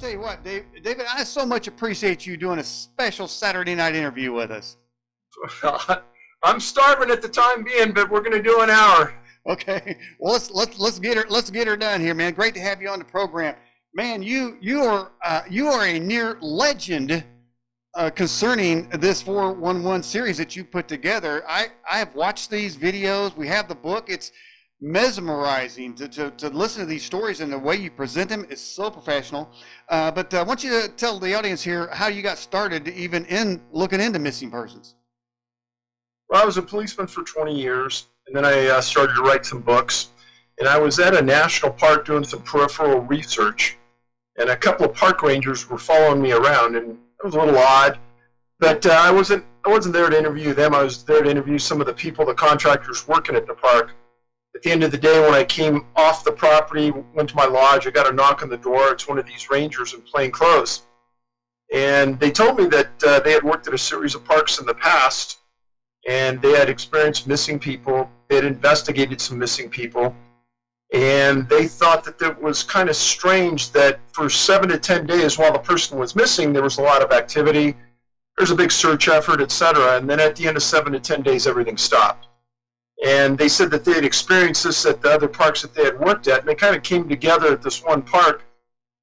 tell you what, David, I so much appreciate you doing a special Saturday night interview with us. I'm starving at the time being, but we're going to do an hour. Okay. Well, let's get her done here, man. Great to have you on the program, man. You are a near legend concerning this 411 series that you put together. I have watched these videos. We have the book. It's mesmerizing to listen to these stories, and the way you present them is so professional. But I want you to tell the audience here how you got started even in looking into missing persons. Well, I was a policeman for 20 years, and then I started to write some books. And I was at a national park doing some peripheral research, and a couple of park rangers were following me around, and it was a little odd. But I wasn't there to interview them. I was there to interview some of the people, the contractors working at the park. At the end of the day, when I came off the property, went to my lodge, I got a knock on the door. It's one of these rangers in plain clothes. And they told me that they had worked at a series of parks in the past, and they had experienced missing people. They had investigated some missing people. And they thought that it was kind of strange that for 7 to 10 days while the person was missing, there was a lot of activity. There's a big search effort, etc. And then at the end of 7 to 10 days, everything stopped. And they said that they had experienced this at the other parks that they had worked at, and they kind of came together at this one park,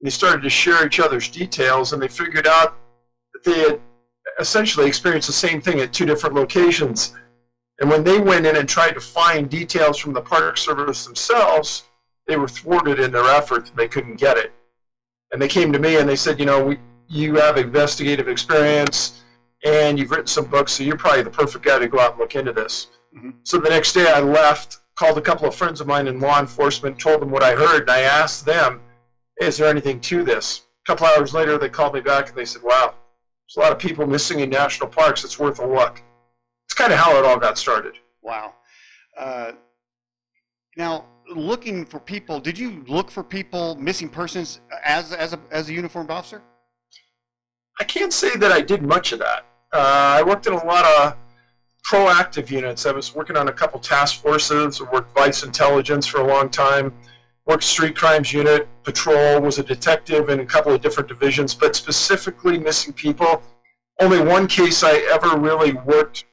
and they started to share each other's details, and they figured out that they had essentially experienced the same thing at 2 different locations. And when they went in and tried to find details from the Park Service themselves, they were thwarted in their efforts, and they couldn't get it. And they came to me and they said, you have investigative experience, and you've written some books, so you're probably the perfect guy to go out and look into this. Mm-hmm. So the next day I left, called a couple of friends of mine in law enforcement, told them what I heard, and I asked them, hey, is there anything to this? A couple hours later, they called me back and they said, wow, there's a lot of people missing in national parks. It's worth a look. It's kind of how it all got started. Wow. Now, looking for people, did you look for people, missing persons, as a uniformed officer? I can't say that I did much of that. I worked in a lot of proactive units. I was working on a couple task forces. I worked vice intelligence for a long time. Worked street crimes unit, patrol, was a detective in a couple of different divisions, but specifically missing people. Only one case I ever really worked,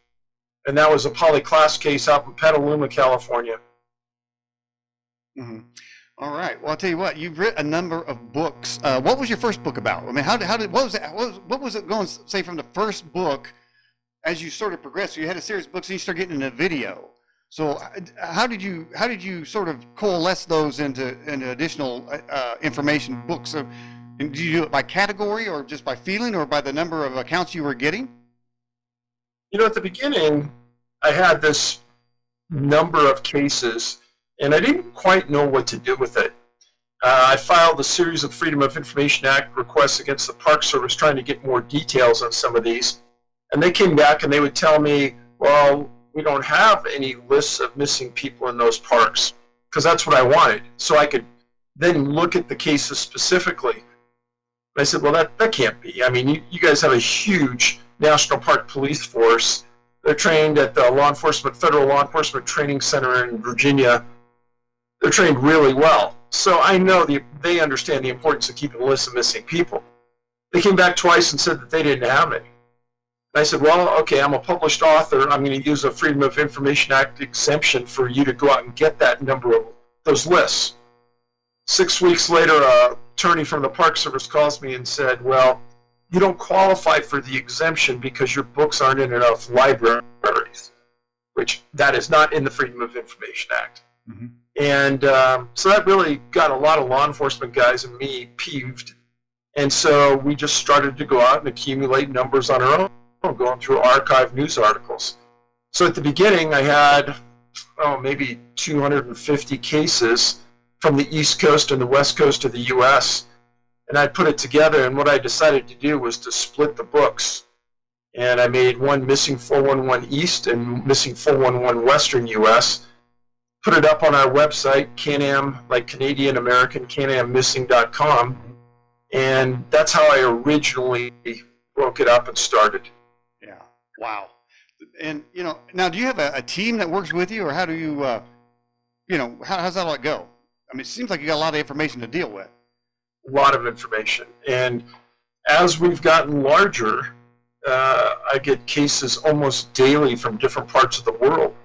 and that was a polyclass case out in Petaluma, California. Mm-hmm. All right. Well, I'll tell you what. You've written a number of books. What was your first book about? I mean, what was it going? Say from the first book, as you sort of progressed. So you had a series of books, and you start getting into video. So how did you sort of coalesce those into additional information books? So, and did you do it by category, or just by feeling, or by the number of accounts you were getting? At the beginning, I had this number of cases, and I didn't quite know what to do with it. I filed a series of Freedom of Information Act requests against the Park Service trying to get more details on some of these. And they came back and they would tell me, well, we don't have any lists of missing people in those parks, because that's what I wanted. So I could then look at the cases specifically. And I said, well, that can't be. I mean, you guys have a huge National Park Police force. They're trained at the Federal Law Enforcement Training Center in Virginia. They're trained really well. So I know they understand the importance of keeping a list of missing people. They came back twice and said that they didn't have any. And I said, well, okay, I'm a published author. I'm going to use a Freedom of Information Act exemption for you to go out and get that number of those lists. 6 weeks later, an attorney from the Park Service calls me and said, well, you don't qualify for the exemption because your books aren't in enough libraries, which that is not in the Freedom of Information Act. Mm-hmm. And so that really got a lot of law enforcement guys and me peeved. And so we just started to go out and accumulate numbers on our own, going through archive news articles. So at the beginning, I had maybe 250 cases from the East Coast and the West Coast of the U.S., and I put it together, and what I decided to do was to split the books. And I made one Missing 411 East and Missing 411 Western U.S., put it up on our website, Can-Am, like Canadian American, CanAmMissing.com, and that's how I originally broke it up and started. Yeah, wow. And, now do you have a team that works with you, or how do you, how's that all go? I mean, it seems like you got a lot of information to deal with. lot of information. And as we've gotten larger, I get cases almost daily from different parts of the world.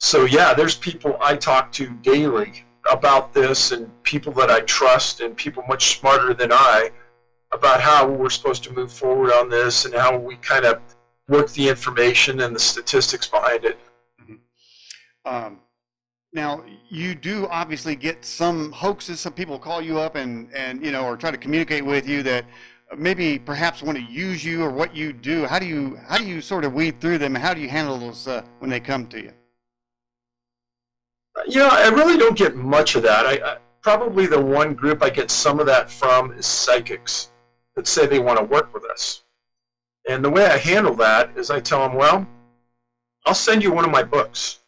So yeah, there's people I talk to daily about this, and people that I trust, and people much smarter than I, about how we're supposed to move forward on this and how we kind of work the information and the statistics behind it. Mm-hmm. Now, you do obviously get some hoaxes. Some people call you up and or try to communicate with you that maybe perhaps want to use you or what you do. How do you sort of weed through them? How do you handle those when they come to you? I really don't get much of that. I probably the one group I get some of that from is psychics that say they want to work with us. And the way I handle that is I tell them, well, I'll send you one of my books.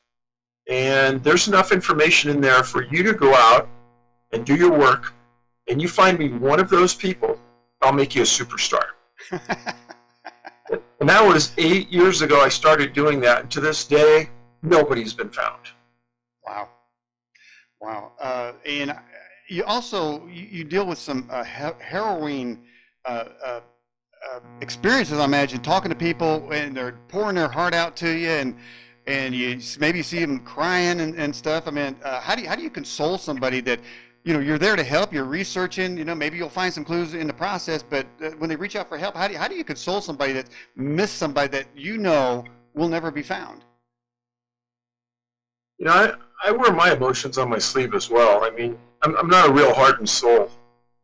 And there's enough information in there for you to go out and do your work. And you find me one of those people, I'll make you a superstar. And that was 8 years ago I started doing that. And to this day, nobody's been found. Wow. And you also, you deal with some harrowing experiences, I imagine, talking to people and they're pouring their heart out to you, and you maybe see them crying and stuff. I mean, how do you console somebody that, you're there to help, you're researching, maybe you'll find some clues in the process, but when they reach out for help, how do you console somebody that's missed somebody that will never be found? I wear my emotions on my sleeve as well. I mean, I'm not a real hardened soul.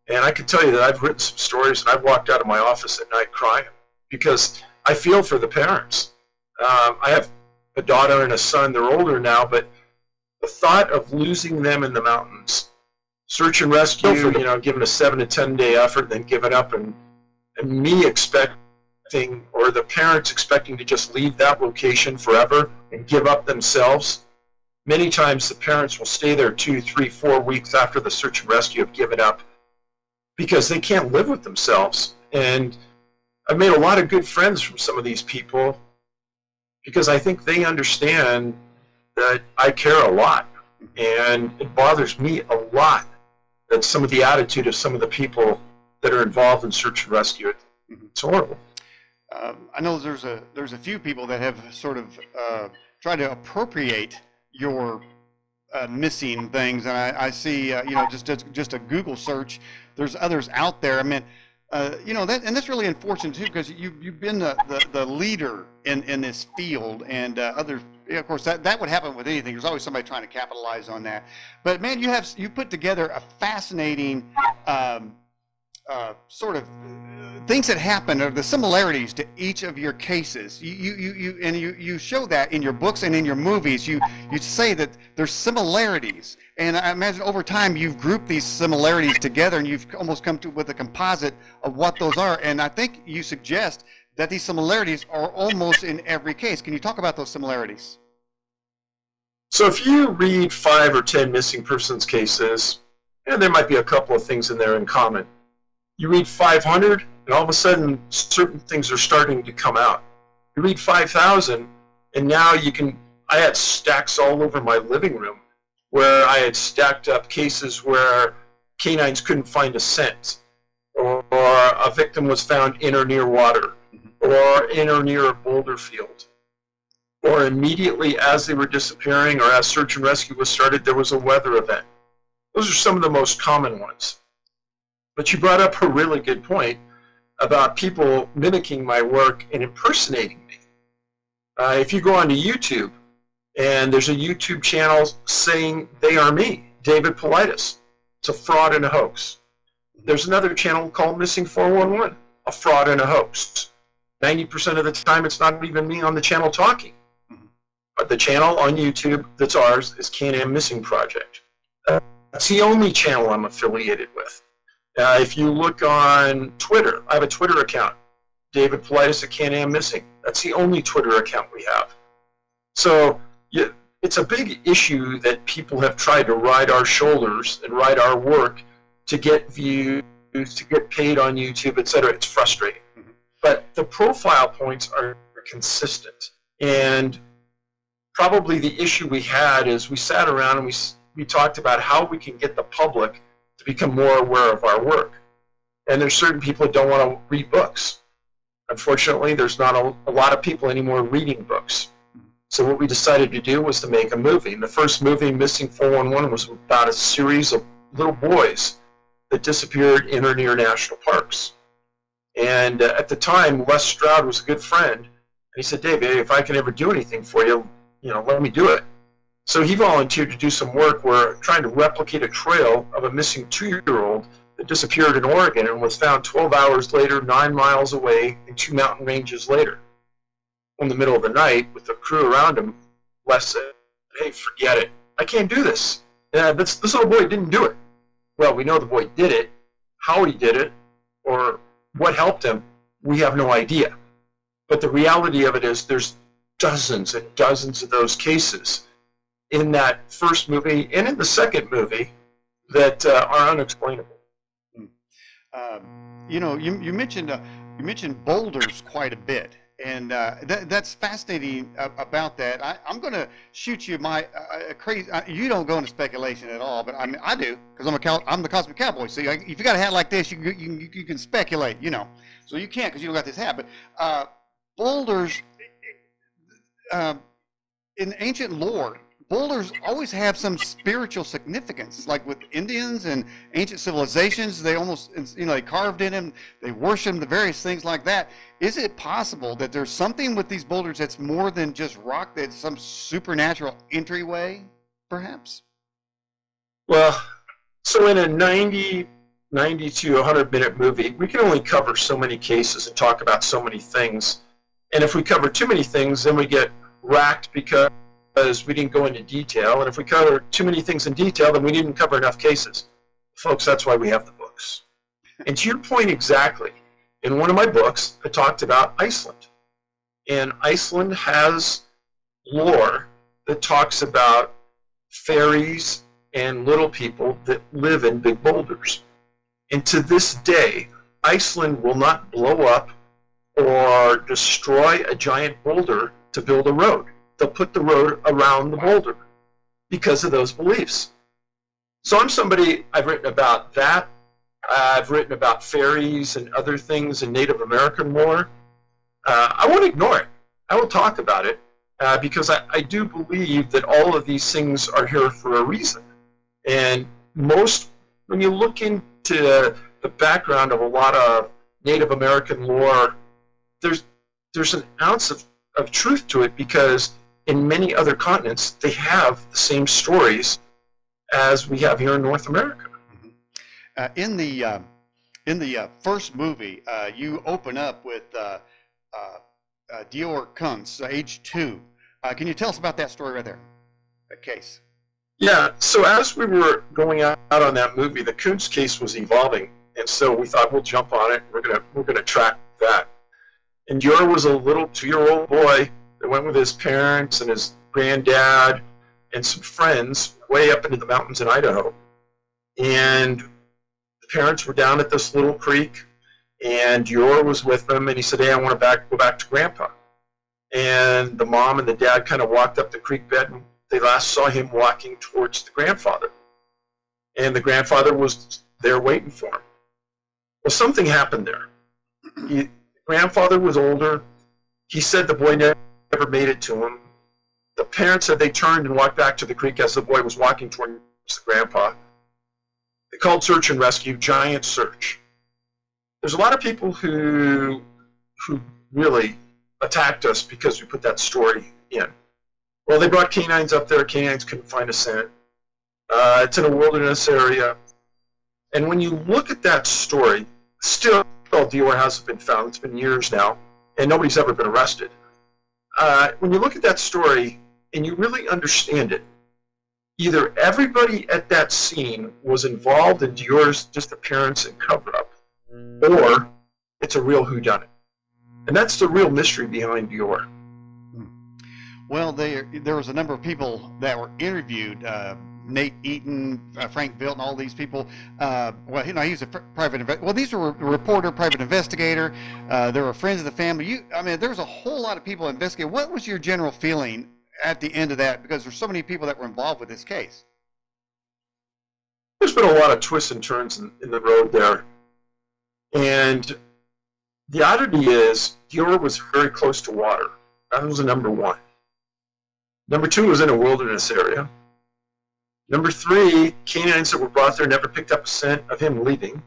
And I can tell you that I've written some stories and I've walked out of my office at night crying because I feel for the parents. I have a daughter and a son. They're older now, but the thought of losing them in the mountains, search and rescue, given a 7 to 10 day effort, then giving up, and me expecting, or the parents expecting to just leave that location forever and give up themselves. Many times the parents will stay there 2, 3, 4 weeks after the search and rescue have given up because they can't live with themselves. And I've made a lot of good friends from some of these people because I think they understand that I care a lot. And it bothers me a lot that some of the attitude of some of the people that are involved in search and rescue, it's horrible. I know there's a few people that have sort of tried to appropriate your missing things, and I see just a Google search, there's others out there. I mean, and that's really unfortunate too, because you've been the leader in this field, and others, of course, that would happen with anything. There's always somebody trying to capitalize on that. But man, you put together a fascinating sort of things that happen, or the similarities to each of your cases. You show that in your books and in your movies. You say that there's similarities, and I imagine over time you've grouped these similarities together, and you've almost come to with a composite of what those are. And I think you suggest that these similarities are almost in every case. Can you talk about those similarities? So if you read 5 or 10 missing persons cases, there might be a couple of things in there in common. You read 500, and all of a sudden, certain things are starting to come out. You read 5,000, and now I had stacks all over my living room where I had stacked up cases where canines couldn't find a scent, or a victim was found in or near water, or in or near a boulder field, or immediately as they were disappearing or as search and rescue was started, there was a weather event. Those are some of the most common ones. But you brought up a really good point about people mimicking my work and impersonating me. If you go onto YouTube, and there's a YouTube channel saying they are me, David Paulides. It's a fraud and a hoax. There's another channel called Missing 411, a fraud and a hoax. 90% of the time, it's not even me on the channel talking. But the channel on YouTube that's ours is Can-Am Missing Project. That's the only channel I'm affiliated with. If you look on Twitter, I have a Twitter account, David Paulides at Can-Am Missing. That's the only Twitter account we have. So it's a big issue that people have tried to ride our shoulders and ride our work to get views, to get paid on YouTube, etc. It's frustrating. But the profile points are consistent. And probably the issue we had is we sat around and we talked about how we can get the public to become more aware of our work. And there's certain people that don't want to read books. Unfortunately, there's not a lot of people anymore reading books. So what we decided to do was to make a movie. And the first movie, Missing 411, was about a series of little boys that disappeared in or near national parks. And at the time, Les Stroud was a good friend. And he said, Dave, if I can ever do anything for you, let me do it. So he volunteered to do some work where trying to replicate a trail of a missing 2-year-old that disappeared in Oregon and was found 12 hours later, 9 miles away, in 2 mountain ranges later. In the middle of the night, with the crew around him, Les said, hey, forget it. I can't do this. This little boy didn't do it. Well, we know the boy did it. How he did it, or what helped him, we have no idea. But the reality of it is there's dozens and dozens of those cases in that first movie and in the second movie that are unexplainable. You mentioned boulders quite a bit, and that's fascinating about that. I'm going to shoot you my crazy. You don't go into speculation at all, but I do, because I'm the cosmic cowboy. So if you got a hat like this, you can speculate, So you can't because you don't got this hat. But boulders in ancient lore, boulders always have some spiritual significance. Like with Indians and ancient civilizations, they almost, they carved in them, they worship them, the various things like that. Is it possible that there's something with these boulders that's more than just rock, that's some supernatural entryway, perhaps? Well, so in a 90 to 100-minute movie, we can only cover so many cases and talk about so many things. And if we cover too many things, then we get racked because we didn't go into detail. And if we cover too many things in detail, then we didn't cover enough cases. Folks, that's why we have the books. And to your point exactly, in one of my books, I talked about Iceland. And Iceland has lore that talks about fairies and little people that live in big boulders. And to this day, Iceland will not blow up or destroy a giant boulder to build a road. They'll put the road around the boulder because of those beliefs. So I'm somebody, I've written about that. I've written about fairies and other things in Native American lore. I won't ignore it. I will talk about it because I do believe that all of these things are here for a reason. And when you look into the background of a lot of Native American lore, there's an ounce of truth to it, because in many other continents, they have the same stories as we have here in North America. In the first movie, you open up with Dior Coons, age 2. Can you tell us about that story right there, that case? Yeah, so as we were going out on that movie, the Coons case was evolving, and so we thought we'll jump on it. We're gonna track that. And Dior was a little 2-year-old boy that went with his parents and his granddad and some friends way up into the mountains in Idaho. And the parents were down at this little creek, and Dior was with them, and he said, hey, I want to go back to Grandpa. And the mom and the dad kind of walked up the creek bed, and they last saw him walking towards the grandfather. And the grandfather was there waiting for him. Well, something happened there. The grandfather was older. He said the boy never made it to him. The parents said they turned and walked back to the creek as the boy was walking towards the grandpa. They called search and rescue, giant search. There's a lot of people who really attacked us because we put that story in. Well, they brought canines up there. Canines couldn't find a scent. It's in a wilderness area. And when you look at that story, still Dior hasn't been found. It's been years now, and nobody's ever been arrested. When you look at that story and you really understand it, either everybody at that scene was involved in Dior's disappearance and cover-up, or it's a real whodunit. And that's the real mystery behind Dior. Well, there was a number of people that were interviewed. Nate Eaton, Frank Bilt, and all these people. He's a private investigator. Well, these were a reporter, private investigator. There were friends of the family. There was a whole lot of people investigating. What was your general feeling at the end of that? Because there's so many people that were involved with this case. there's been a lot of twists and turns in the road there. And the oddity is, Dior was very close to water. That was a number one. Number two was in a wilderness area. Number three, canines that were brought there never picked up a scent of him leaving.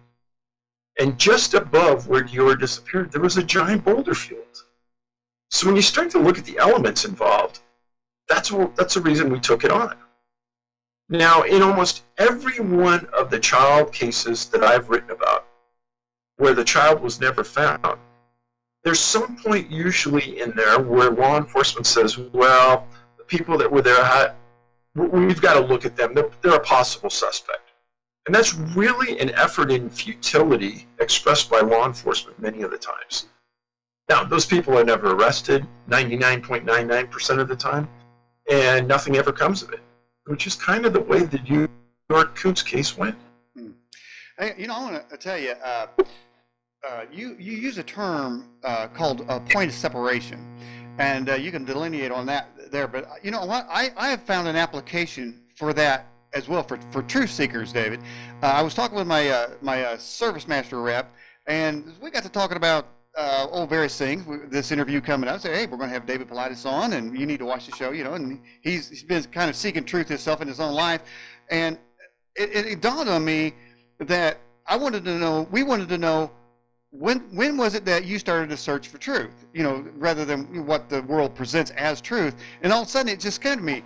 And just above where Dior disappeared, there was a giant boulder field. So when you start to look at the elements involved, that's the reason we took it on. Now, in almost every one of the child cases that I've written about, where the child was never found, there's some point usually in there where law enforcement says, well, the people that were there, we've got to look at them. They're a possible suspect. And that's really an effort in futility expressed by law enforcement many of the times. Now, those people are never arrested 99.99% of the time, and nothing ever comes of it, which is kind of the way the Dior Coons case went. Hey, I want to tell you, you use a term called point of separation, and you can delineate on that there. But you know what? I have found an application for that as well for truth seekers, David. I was talking with my service master rep, and we got to talking about various things. This interview coming up, I said, hey, we're going to have David Paulides on, and you need to watch the show, and he's been kind of seeking truth himself in his own life. And it dawned on me that we wanted to know, when was it that you started to search for truth, rather than what the world presents as truth. And all of a sudden, it just came to me.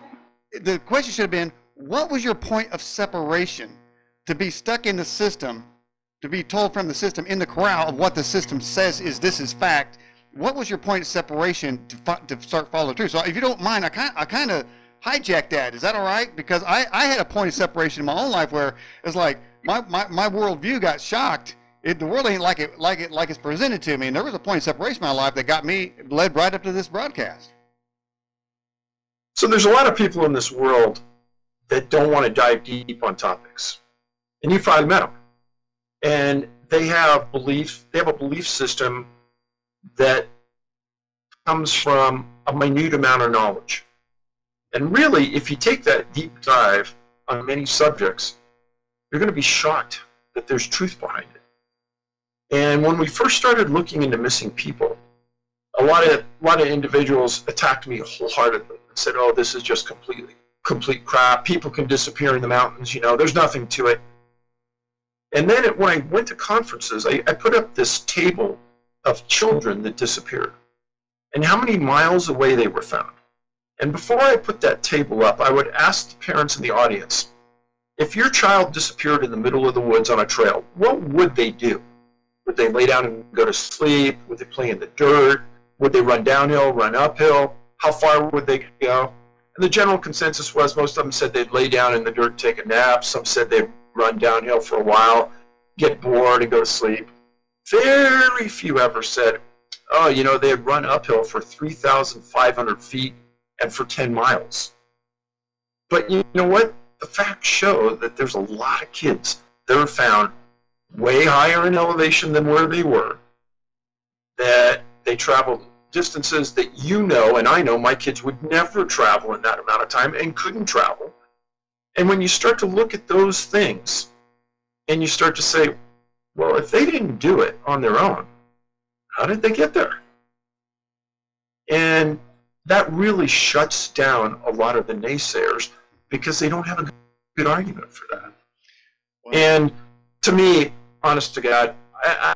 The question should have been, what was your point of separation to be stuck in the system, to be told from the system in the corral of what the system says this is fact? What was your point of separation to start following truth? So if you don't mind, I kind of hijacked that. Is that all right? Because I had a point of separation in my own life where it's like my worldview got shocked. The world ain't like it's presented to me, and there was a point of separation in my life that got me led right up to this broadcast. So there's a lot of people in this world that don't want to dive deep on topics, and you probably met them. And they have a belief system that comes from a minute amount of knowledge. And really, if you take that deep dive on many subjects, you're going to be shocked that there's truth behind it. And when we first started looking into missing people, a lot of individuals attacked me wholeheartedly and said, oh, this is just complete crap. People can disappear in the mountains, there's nothing to it. And then when I went to conferences, I put up this table of children that disappeared and how many miles away they were found. And before I put that table up, I would ask the parents in the audience, if your child disappeared in the middle of the woods on a trail, what would they do? Would they lay down and go to sleep? Would they play in the dirt? Would they run downhill, run uphill? How far would they go? And the general consensus was most of them said they'd lay down in the dirt and take a nap. Some said they'd run downhill for a while, get bored, and go to sleep. Very few ever said, oh, they'd run uphill for 3,500 feet and for 10 miles. But you know what? The facts show that there's a lot of kids that are found way higher in elevation than where they were, that they traveled distances that and I know my kids would never travel in that amount of time and couldn't travel. And when you start to look at those things and you start to say, well, if they didn't do it on their own, how did they get there? And that really shuts down a lot of the naysayers because they don't have a good argument for that. Wow. And to me, honest to God,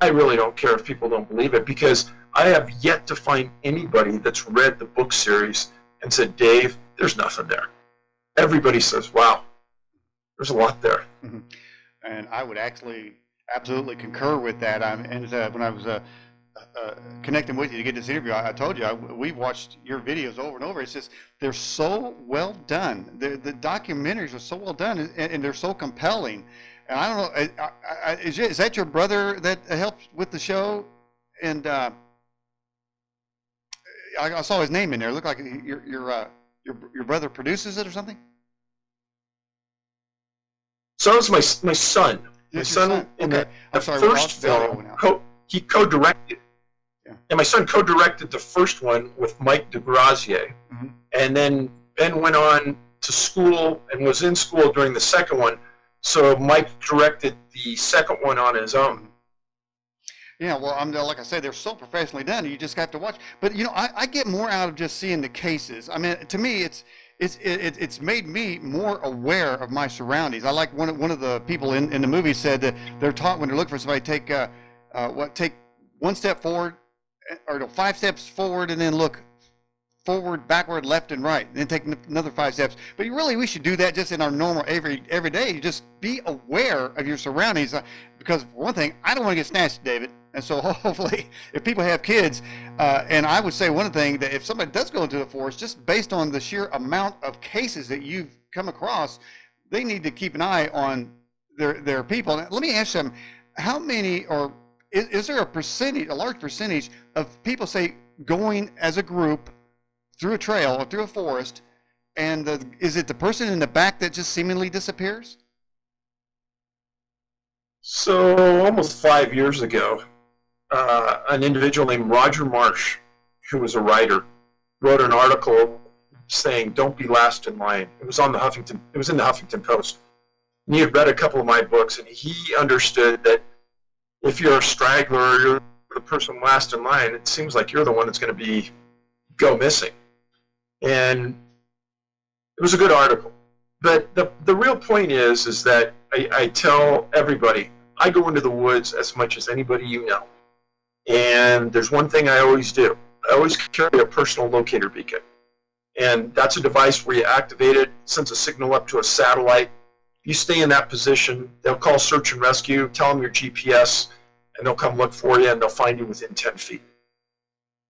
I really don't care if people don't believe it, because I have yet to find anybody that's read the book series and said, Dave, there's nothing there. Everybody says, wow, there's a lot there. Mm-hmm. And I would actually absolutely concur with that. When I was connecting with you to get this interview, I told you, we've watched your videos over and over. It's just, they're so well done. The documentaries are so well done, and they're so compelling. And I don't know, is that your brother that helped with the show? And I saw his name in there. It looked like your brother produces it or something? So it's my son. My son in okay. the first film, he co-directed. Yeah. And my son co-directed the first one with Mike DeGrazier. Mm-hmm. And then Ben went on to school and was in school during the second one So Mike directed the second one on his own. Yeah, well, like I said, they're so professionally done. You just got to watch. But I get more out of just seeing the cases. I mean, to me, it's made me more aware of my surroundings. I like one of the people in the movie said that they're taught when they're looking for somebody, take take one step forward, or 5 steps forward, and then look forward, backward, left, and right, and then take another 5 steps. But we should do that just in our normal every day. Just be aware of your surroundings, because for one thing, I don't want to get snatched, David. And so hopefully, if people have kids, and I would say one thing, that if somebody does go into the forest, just based on the sheer amount of cases that you've come across, they need to keep an eye on their people. Now, let me ask them, how many, or is there a large percentage of people, say, going as a group through a trail or through a forest, and is it the person in the back that just seemingly disappears? So almost 5 years ago, an individual named Roger Marsh, who was a writer, wrote an article saying, "Don't be last in line." It was in the Huffington Post. And he had read a couple of my books, and he understood that if you're a straggler or you're the person last in line, it seems like you're the one that's going to go missing. And it was a good article. But the real point is that I tell everybody, I go into the woods as much as anybody you know. And there's one thing I always do. I always carry a personal locator beacon. And that's a device where you activate it, sends a signal up to a satellite. You stay in that position, they'll call search and rescue, tell them your GPS, and they'll come look for you, and they'll find you within 10 feet.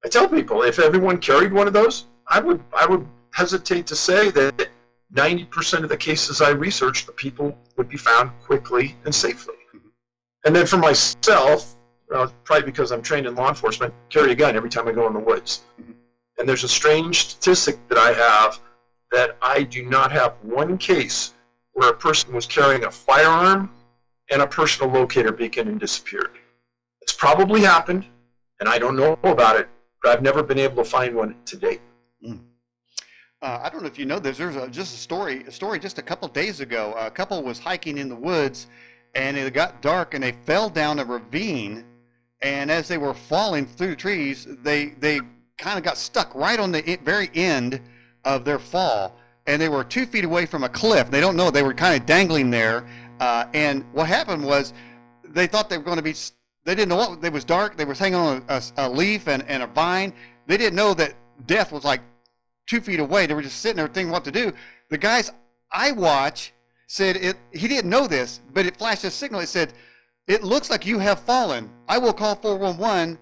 I tell people, if everyone carried one of those, I would hesitate to say that 90% of the cases I researched, the people would be found quickly and safely. And then for myself, probably because I'm trained in law enforcement, carry a gun every time I go in the woods. And there's a strange statistic that I have, that I do not have one case where a person was carrying a firearm and a personal locator beacon and disappeared. It's probably happened, and I don't know about it, but I've never been able to find one to date. I don't know if you know this. There's just a story just a couple days ago. A couple was hiking in the woods, and it got dark, and they fell down a ravine. And as they were falling through the trees, they kind of got stuck right on the very end of their fall, and they were 2 feet away from a cliff. They don't know, they were kind of dangling there. And what happened was, they thought they were going to be. They didn't know what. It was dark. They were hanging on a leaf and a vine. They didn't know that death was like 2 feet away. They were just sitting there thinking what to do. The guy's iWatch said he didn't know this, but it flashed a signal. It said, "It looks like you have fallen. I will call 411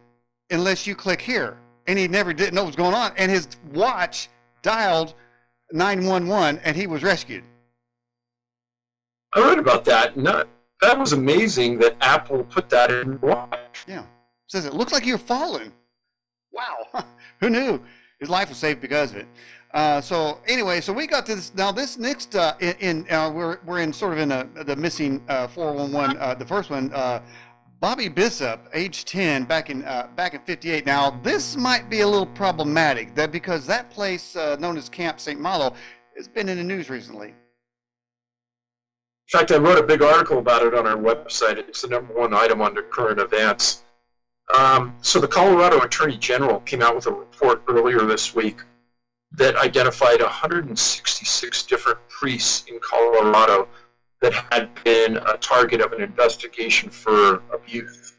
unless you click here." And he never did know what was going on. And his watch dialed 911, and he was rescued. I read about that. No, that was amazing that Apple put that in the watch. Yeah. It says, "It looks like you're falling." Wow. Who knew? His life was saved because of it. So anyway, so we got to this. Now this next, we're in sort of in the missing 411. The first one, Bobby Bishop, age 10, back in 58. Now this might be a little problematic, because that place known as Camp St. Malo has been in the news recently. In fact, I wrote a big article about it on our website. It's the #1 item under current events. So the Colorado Attorney General came out with a report earlier this week that identified 166 different priests in Colorado that had been a target of an investigation for abuse.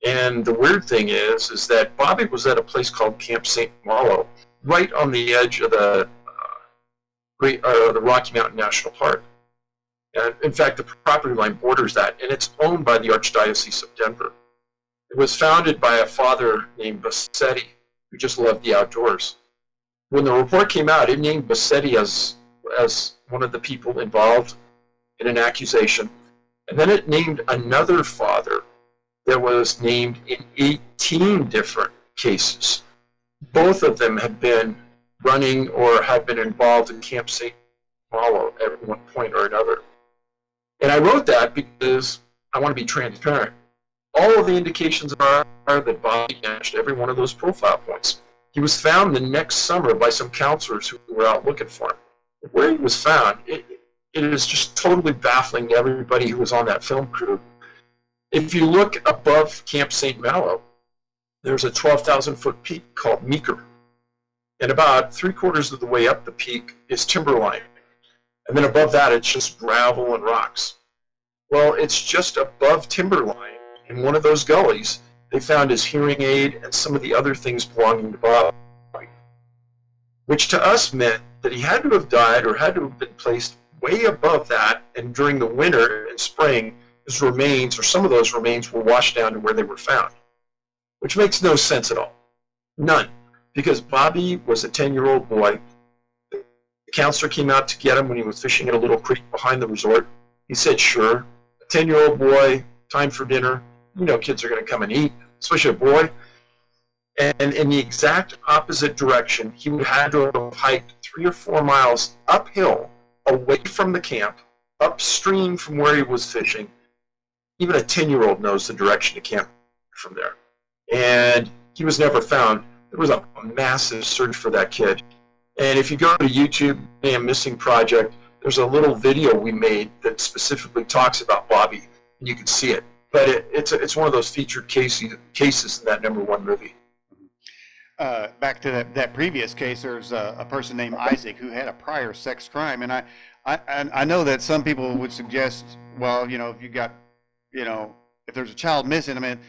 And the weird thing is that Bobby was at a place called Camp St. Malo, right on the edge of the Rocky Mountain National Park. And in fact, the property line borders that, and it's owned by the Archdiocese of Denver. It was founded by a father named Bassetti, who just loved the outdoors. When the report came out, it named Bassetti as one of the people involved in an accusation. And then it named another father that was named in 18 different cases. Both of them had been running or had been involved in Camp St. Malo at one point or another. And I wrote that because I want to be transparent. All of the indications are that Bobby matched every one of those profile points. He was found the next summer by some counselors who were out looking for him. Where he was found, it it is just totally baffling to everybody who was on that film crew. If you look above Camp St. Malo, there's a 12,000-foot peak called Meeker. And about 3/4 of the way up the peak is timberline. And then above that, it's just gravel and rocks. Well, it's just above timberline, in one of those gullies, they found his hearing aid and some of the other things belonging to Bobby, which to us meant that he had to have died or had to have been placed way above that, and during the winter and spring, his remains, or some of those remains, were washed down to where they were found, which makes no sense at all. None. Because Bobby was a 10-year-old boy. The counselor came out to get him when he was fishing at a little creek behind the resort. He said, sure, a 10-year-old boy, time for dinner. You know kids are going to come and eat, especially a boy. And in the exact opposite direction, he would have had to have hiked 3 or 4 miles uphill, away from the camp, upstream from where he was fishing. Even a 10-year-old knows the direction to camp from there. And he was never found. There was a massive search for that kid. And if you go to YouTube, Damn Missing Project, there's a little video we made that specifically talks about Bobby, and you can see it. But it's one of those featured cases in that #1 movie. Back to that previous case, there's a person named Isaac who had a prior sex crime, and I know that some people would suggest, well, if you got, if there's a child missing, I mean,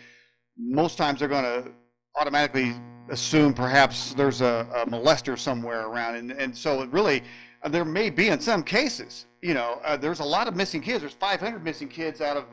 most times they're going to automatically assume perhaps there's a molester somewhere around, and so it really, there may be in some cases, there's a lot of missing kids. There's 500 missing kids out of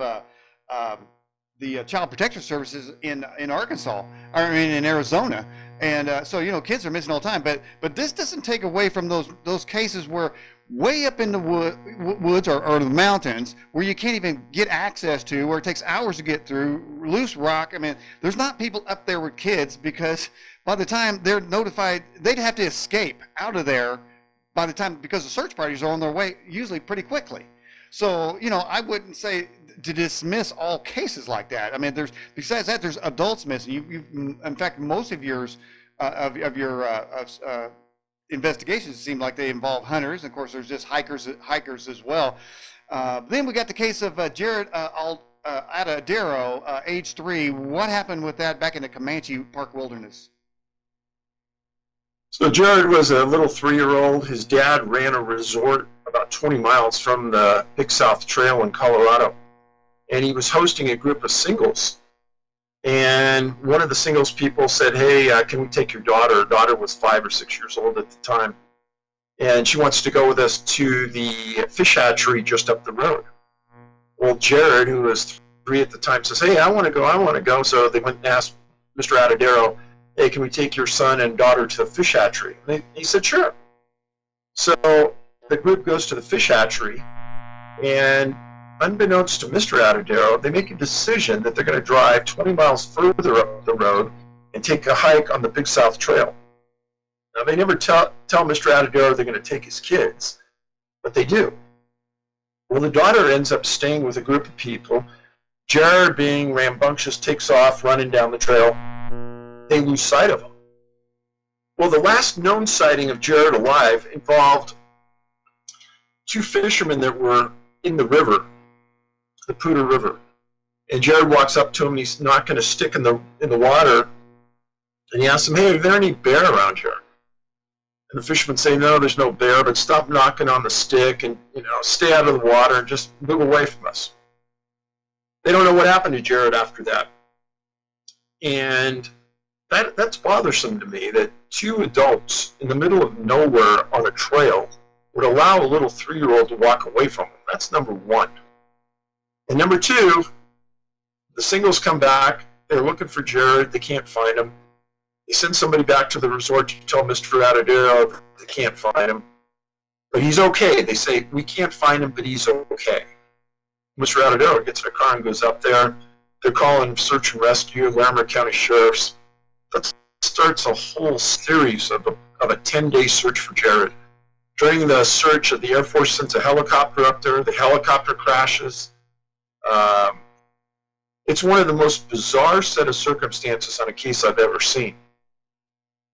the Child Protective Services in Arkansas, in Arizona, and so kids are missing all the time. But this doesn't take away from those cases where way up in the woods or the mountains where you can't even get access to, where it takes hours to get through, loose rock. I mean, there's not people up there with kids, because by the time they're notified, they'd have to escape out of there by the time, because the search parties are on their way usually pretty quickly. So, I wouldn't say to dismiss all cases like that. I mean, besides that, there's adults missing. You've in fact, most of yours, of your investigations seem like they involve hunters. Of course, there's just hikers as well. Then we got the case of Jared Atadero, age 3. What happened with that back in the Comanche Park Wilderness? So Jared was a little 3-year-old. His dad ran a resort about 20 miles from the Big South Trail in Colorado, and he was hosting a group of singles. And one of the singles people said, hey, can we take your daughter? Her daughter was 5 or 6 years old at the time, and she wants to go with us to the fish hatchery just up the road. Well, Jared, who was 3 at the time, says, hey, I want to go. So they went and asked Mr. Atadero, hey, can we take your son and daughter to the fish hatchery? And he said, sure. So the group goes to the fish hatchery, and unbeknownst to Mr. Atadero, they make a decision that they're going to drive 20 miles further up the road and take a hike on the Big South Trail. Now, they never tell Mr. Atadero they're going to take his kids, but they do. Well, the daughter ends up staying with a group of people. Jared, being rambunctious, takes off running down the trail. They lose sight of him. Well, the last known sighting of Jared alive involved 2 fishermen that were in the river, the Poudre River. And Jared walks up to him, and he's not going to stick in the water. And he asks him, hey, are there any bear around here? And the fishermen say, no, there's no bear, but stop knocking on the stick and, stay out of the water and just move away from us. They don't know what happened to Jared after that. And that's bothersome to me, that 2 adults in the middle of nowhere on a trail would allow a little 3-year-old to walk away from him. That's #1. And #2, the singles come back. They're looking for Jared. They can't find him. They send somebody back to the resort to tell Mr. Atadero they can't find him. But he's okay. They say, we can't find him, but he's okay. Mr. Atadero gets in a car and goes up there. They're calling search and rescue, Larimer County Sheriffs. That starts a whole series of a 10-day search for Jared. During the search, the Air Force sends a helicopter up there. The helicopter crashes. It's one of the most bizarre set of circumstances on a case I've ever seen.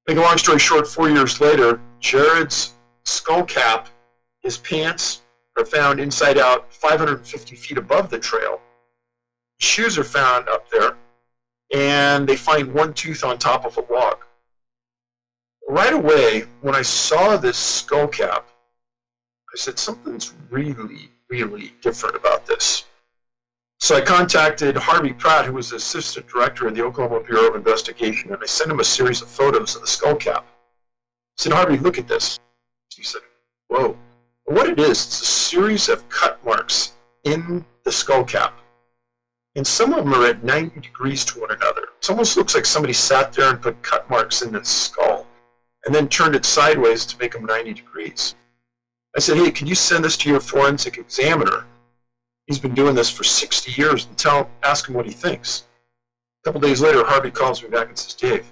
Make a long story short, 4 years later, Jared's skull cap, his pants are found inside out 550 feet above the trail. Shoes are found up there, and they find one tooth on top of a log. Right away, when I saw this skull cap, I said, something's really, really different about this. So I contacted Harvey Pratt, who was the assistant director of the Oklahoma Bureau of Investigation, and I sent him a series of photos of the skull cap. I said, Harvey, look at this. He said, whoa. What it is, it's a series of cut marks in the skull cap. And some of them are at 90 degrees to one another. It almost looks like somebody sat there and put cut marks in the skull and then turned it sideways to make them 90 degrees. I said, hey, can you send this to your forensic examiner? He's been doing this for 60 years, and ask him what he thinks. A couple days later, Harvey calls me back and says, Dave,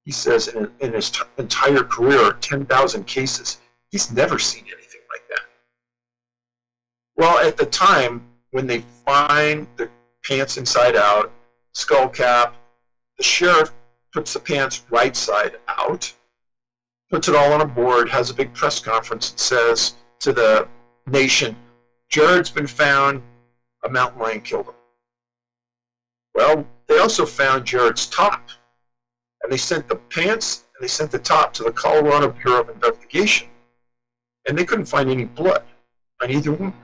he says in his entire career, 10,000 cases, he's never seen anything like that. Well, at the time, when they find the pants inside out, skull cap, the sheriff puts the pants right side out, puts it all on a board, has a big press conference, and says to the nation, Jared's been found, a mountain lion killed him. Well, they also found Jared's top, and they sent the pants and they sent the top to the Colorado Bureau of Investigation, and they couldn't find any blood on either one.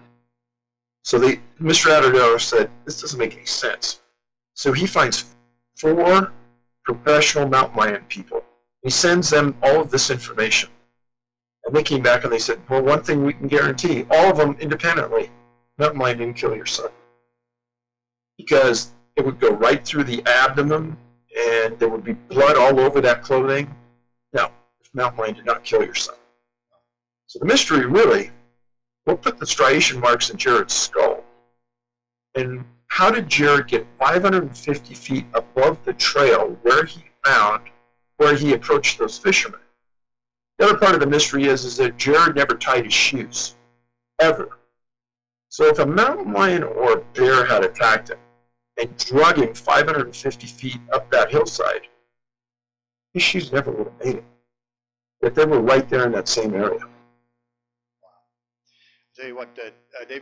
So Mr. Atadero said, this doesn't make any sense. So he finds 4 professional mountain lion people. He sends them all of this information. And they came back and they said, well, one thing we can guarantee, all of them independently, mountain lion didn't kill your son. Because it would go right through the abdomen and there would be blood all over that clothing. No, mountain lion did not kill your son. So the mystery really, what put the striation marks in Jared's skull? And how did Jared get 550 feet above the trail where he approached those fishermen? The other part of the mystery is that Jared never tied his shoes, ever. So if a mountain lion or a bear had attacked him and drug him 550 feet up that hillside, his shoes never would have made it. Yet they were right there in that same area. Tell you what, Dave,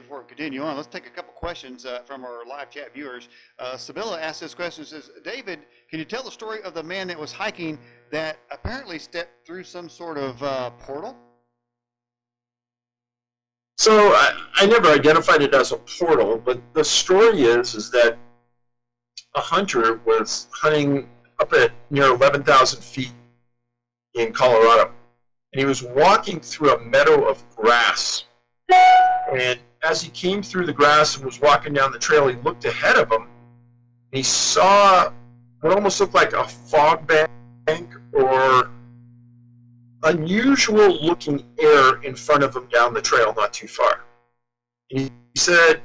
before we continue on, let's take a couple questions from our live chat viewers. Sibylla asked this question, says, David, can you tell the story of the man that was hiking that apparently stepped through some sort of portal? So I never identified it as a portal, but the story is that a hunter was hunting up at near 11,000 feet in Colorado, and he was walking through a meadow of grass. And as he came through the grass and was walking down the trail, he looked ahead of him, and he saw what almost looked like a fog bank or unusual looking air in front of him down the trail not too far. And he said,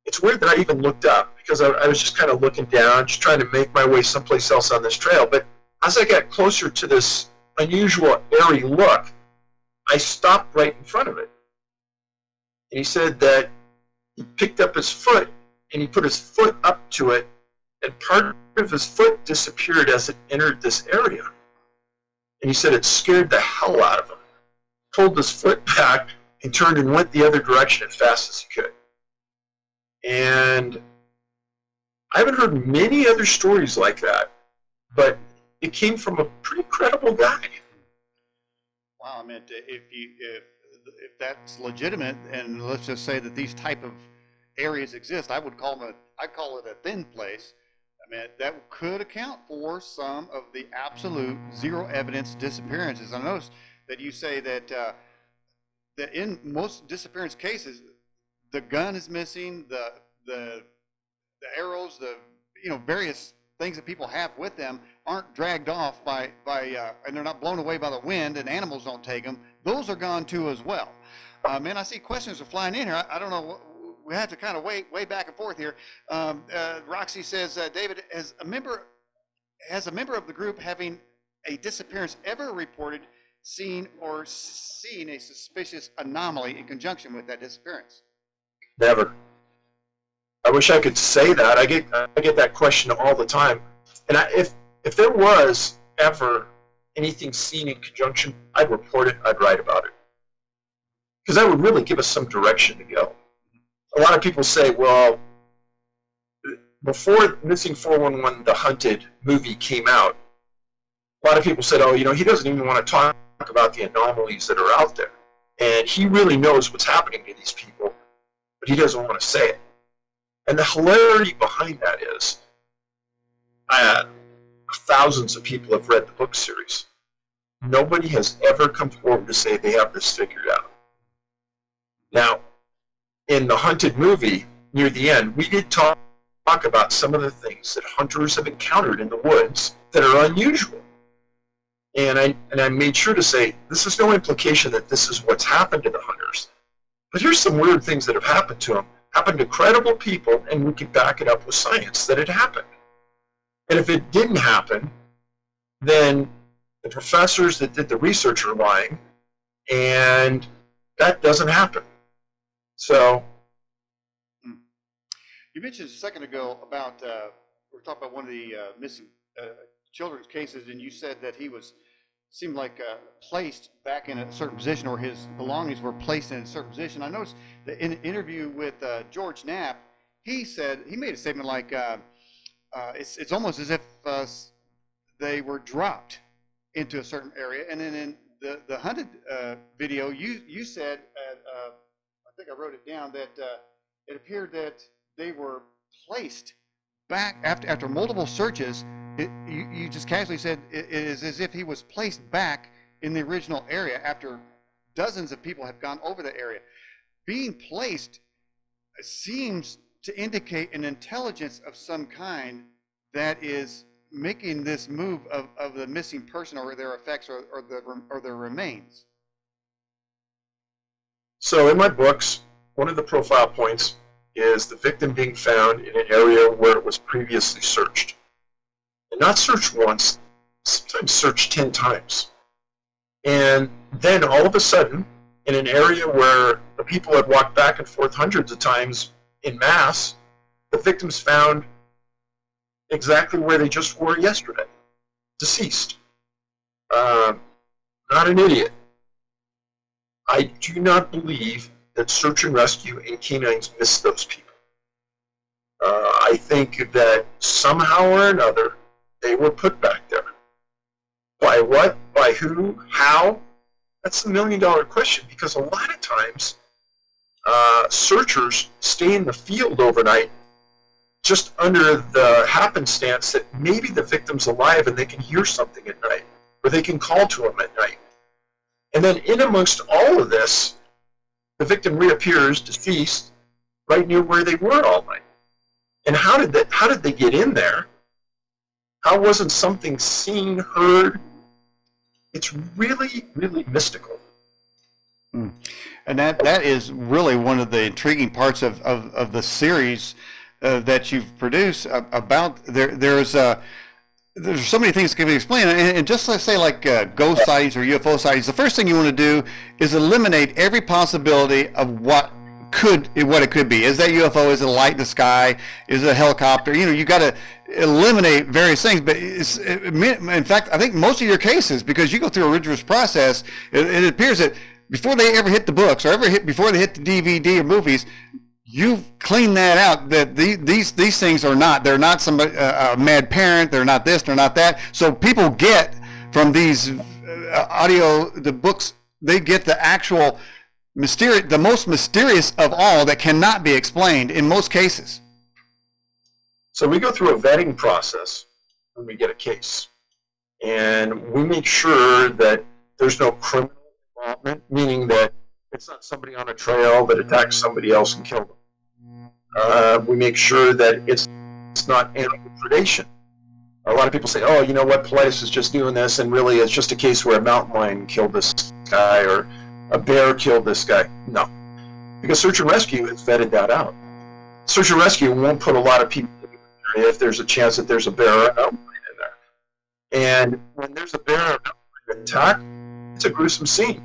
it's weird that I even looked up because I was just kind of looking down, just trying to make my way someplace else on this trail. But as I got closer to this unusual airy look, I stopped right in front of it. And he said that he picked up his foot and he put his foot up to it, and part of his foot disappeared as it entered this area. And he said it scared the hell out of him. Pulled his foot back and turned and went the other direction as fast as he could. And I haven't heard many other stories like that, but it came from a pretty credible guy. Wow, I mean, if that's legitimate, and let's just say that these type of areas exist, I call it a thin place. I mean, that could account for some of the absolute zero evidence disappearances. I noticed that you say that that in most disappearance cases, the gun is missing, the arrows, various things that people have with them aren't dragged off by and they're not blown away by the wind, and animals don't take them. Those are gone too as well. Man, I see questions are flying in here. I don't know. We have to kind of way back and forth here. Roxy says, David, has a member of the group having a disappearance ever reported seeing a suspicious anomaly in conjunction with that disappearance? Never. I wish I could say that. I get that question all the time. And if there was ever anything seen in conjunction, I'd report it, I'd write about it. because that would really give us some direction to go. A lot of people say, well, before Missing 411, the Hunted movie came out, a lot of people said, oh, he doesn't even want to talk about the anomalies that are out there. And he really knows what's happening to these people, but he doesn't want to say it. And the hilarity behind that is, thousands of people have read the book series. Nobody has ever come forward to say they have this figured out. Now, in the Hunted movie, near the end, we did talk about some of the things that hunters have encountered in the woods that are unusual. And I made sure to say, this is no implication that this is what's happened to the hunters. But here's some weird things that have happened to them. Happened to credible people, and we can back it up with science that it happened. And if it didn't happen, then the professors that did the research are lying, and that doesn't happen. So, you mentioned a second ago about we were talking about one of the missing children's cases, and you said that he seemed like placed back in a certain position, or his belongings were placed in a certain position. I noticed that in an interview with George Knapp, he made a statement like it's almost as if they were dropped into a certain area. And then in the Hunted video, you said, I think I wrote it down, that it appeared that they were placed back after multiple searches. You just casually said it is as if he was placed back in the original area after dozens of people have gone over the area. Being placed seems to indicate an intelligence of some kind that is making this move of the missing person or their effects or their remains. So in my books, one of the profile points is the victim being found in an area where it was previously searched. And not searched once, sometimes searched 10 times. And then all of a sudden, in an area where the people had walked back and forth hundreds of times in mass, the victim's found exactly where they just were yesterday, deceased. Not an idiot. I do not believe that search and rescue and canines miss those people. I think that somehow or another, they were put back there. By what? By who? How? That's the million-dollar question, because a lot of times searchers stay in the field overnight just under the happenstance that maybe the victim's alive and they can hear something at night, or they can call to him at night. And then in amongst all of this, the victim reappears deceased right near where they were all night. And how did they get in there? How wasn't something seen, heard? It's really, really mystical. And that is really one of the intriguing parts of the series that you've produced about there's so many things that can be explained, and just let's say like ghost sightings or UFO sightings, the first thing you want to do is eliminate every possibility of what it could be. Is that UFO? Is it a light in the sky? Is it a helicopter? You got to eliminate various things. But in fact, I think most of your cases, because you go through a rigorous process, it appears that before they ever hit the books or before they hit the DVD or movies, you've cleaned that out. That these things they're not somebody a mad parent. They're not this. They're not that. So people get from these the books. They get the actual the most mysterious of all that cannot be explained in most cases. So we go through a vetting process when we get a case, and we make sure that there's no criminal involvement, meaning that it's not somebody on a trail that attacks somebody else and killed them. We make sure that it's not animal predation. A lot of people say, oh, you know what, Paulides is just doing this, and really it's just a case where a mountain lion killed this guy or a bear killed this guy. No. Because search and rescue has vetted that out. Search and rescue won't put a lot of people in the area if there's a chance that there's a bear or an mountain lion in there. And when there's a bear or a mountain lion attack, it's a gruesome scene.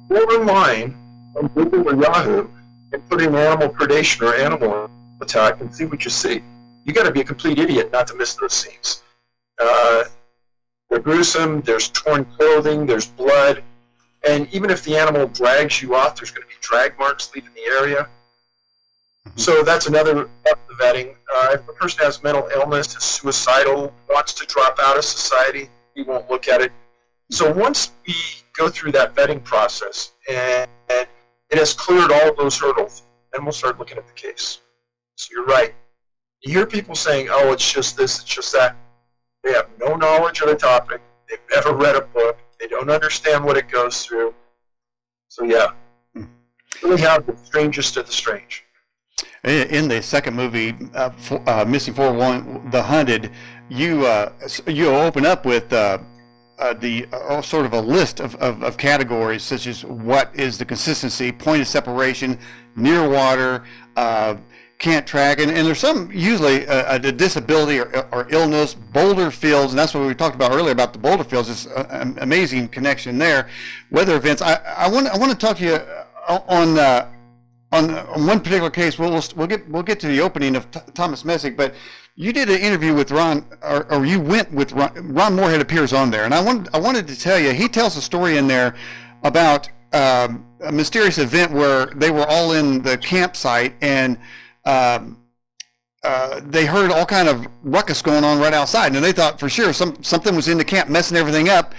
Go online on Google or Yahoo and put in animal predation or animal attack and see what you see. You got to be a complete idiot not to miss those scenes. They're gruesome. There's torn clothing. There's blood. And even if the animal drags you off, there's going to be drag marks leaving the area. So that's another part of the vetting. If a person has mental illness, is suicidal, wants to drop out of society, we won't look at it. So once we go through that vetting process and it has cleared all of those hurdles, then we'll start looking at the case. So you're right. You hear people saying, oh, it's just this, it's just that. They have no knowledge of the topic. They've never read a book. They don't understand what it goes through. So yeah, we have the strangest of the strange. In the second movie, Missing 411, The Hunted, you open up with sort of a list of categories, such as what is the consistency, point of separation, near water, can't track, and there's some usually a disability or illness, boulder fields, and that's what we talked about earlier about the boulder fields. It's an amazing connection there. Weather events. I want to talk to you on one particular case. We'll get to the opening of Thomas Messick, but you did an interview with Ron, or you went with Ron Morehead appears on there, and I wanted to tell you, he tells a story in there about a mysterious event where they were all in the campsite and they heard all kind of ruckus going on right outside, and they thought for sure something was in the camp messing everything up.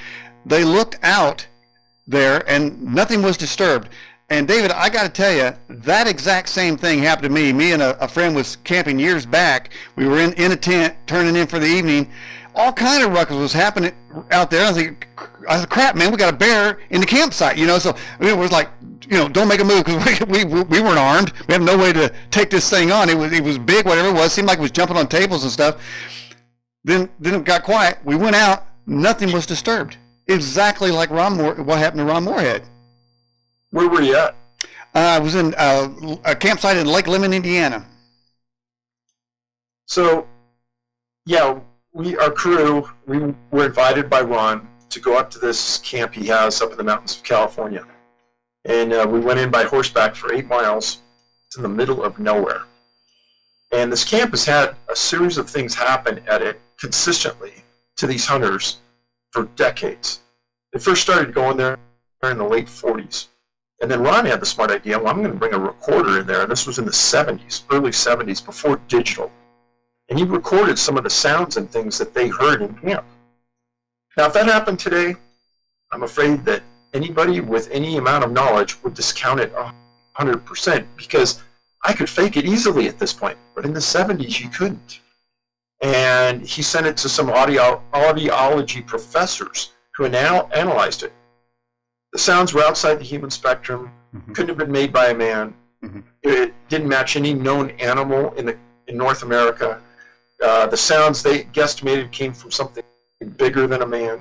They looked out there and nothing was disturbed. And David, I got to tell you, that exact same thing happened to me. Me and a friend was camping years back. We were in a tent, turning in for the evening. All kind of ruckus was happening out there. I said, crap, man, we got a bear in the campsite, So it was like, don't make a move, because we weren't armed. We have no way to take this thing on. It was big, whatever it was. Seemed like it was jumping on tables and stuff. Then it got quiet. We went out. Nothing was disturbed. Exactly like what happened to Ron Morehead. Where were you at? I was in a campsite in Lake Lemon, Indiana. So, yeah, our crew, we were invited by Ron to go up to this camp he has up in the mountains of California. And we went in by horseback for 8 miles. It's in the middle of nowhere. And this camp has had a series of things happen at it consistently to these hunters for decades. They first started going there in the late 40s. And then Ron had the smart idea, well, I'm going to bring a recorder in there. And this was in the 70s, early 70s, before digital. And he recorded some of the sounds and things that they heard in camp. Now, if that happened today, I'm afraid that anybody with any amount of knowledge would discount it 100%, because I could fake it easily at this point. But in the 70s, you couldn't. And he sent it to some audiology professors who now analyzed it. The sounds were outside the human spectrum, couldn't have been made by a man. It didn't match any known animal in North America. The sounds they guesstimated came from something bigger than a man.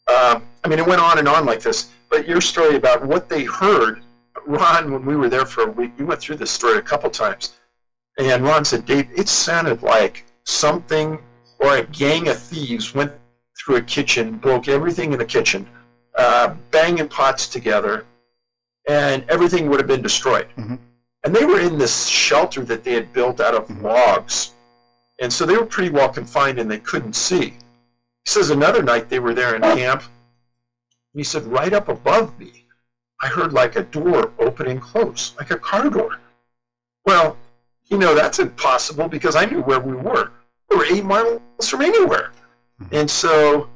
It went on and on like this. But your story about what they heard, Ron, when we were there for a week, we went through this story a couple times. And Ron said, Dave, it sounded like something or a gang of thieves went through a kitchen, broke everything in the kitchen, banging pots together, and everything would have been destroyed. And they were in this shelter that they had built out of logs. And so they were pretty well confined and they couldn't see. He says another night they were there in camp. He said, right up above me, I heard like a door open and close, like a car door. Well, that's impossible because I knew where we were. We were 8 miles from anywhere. And so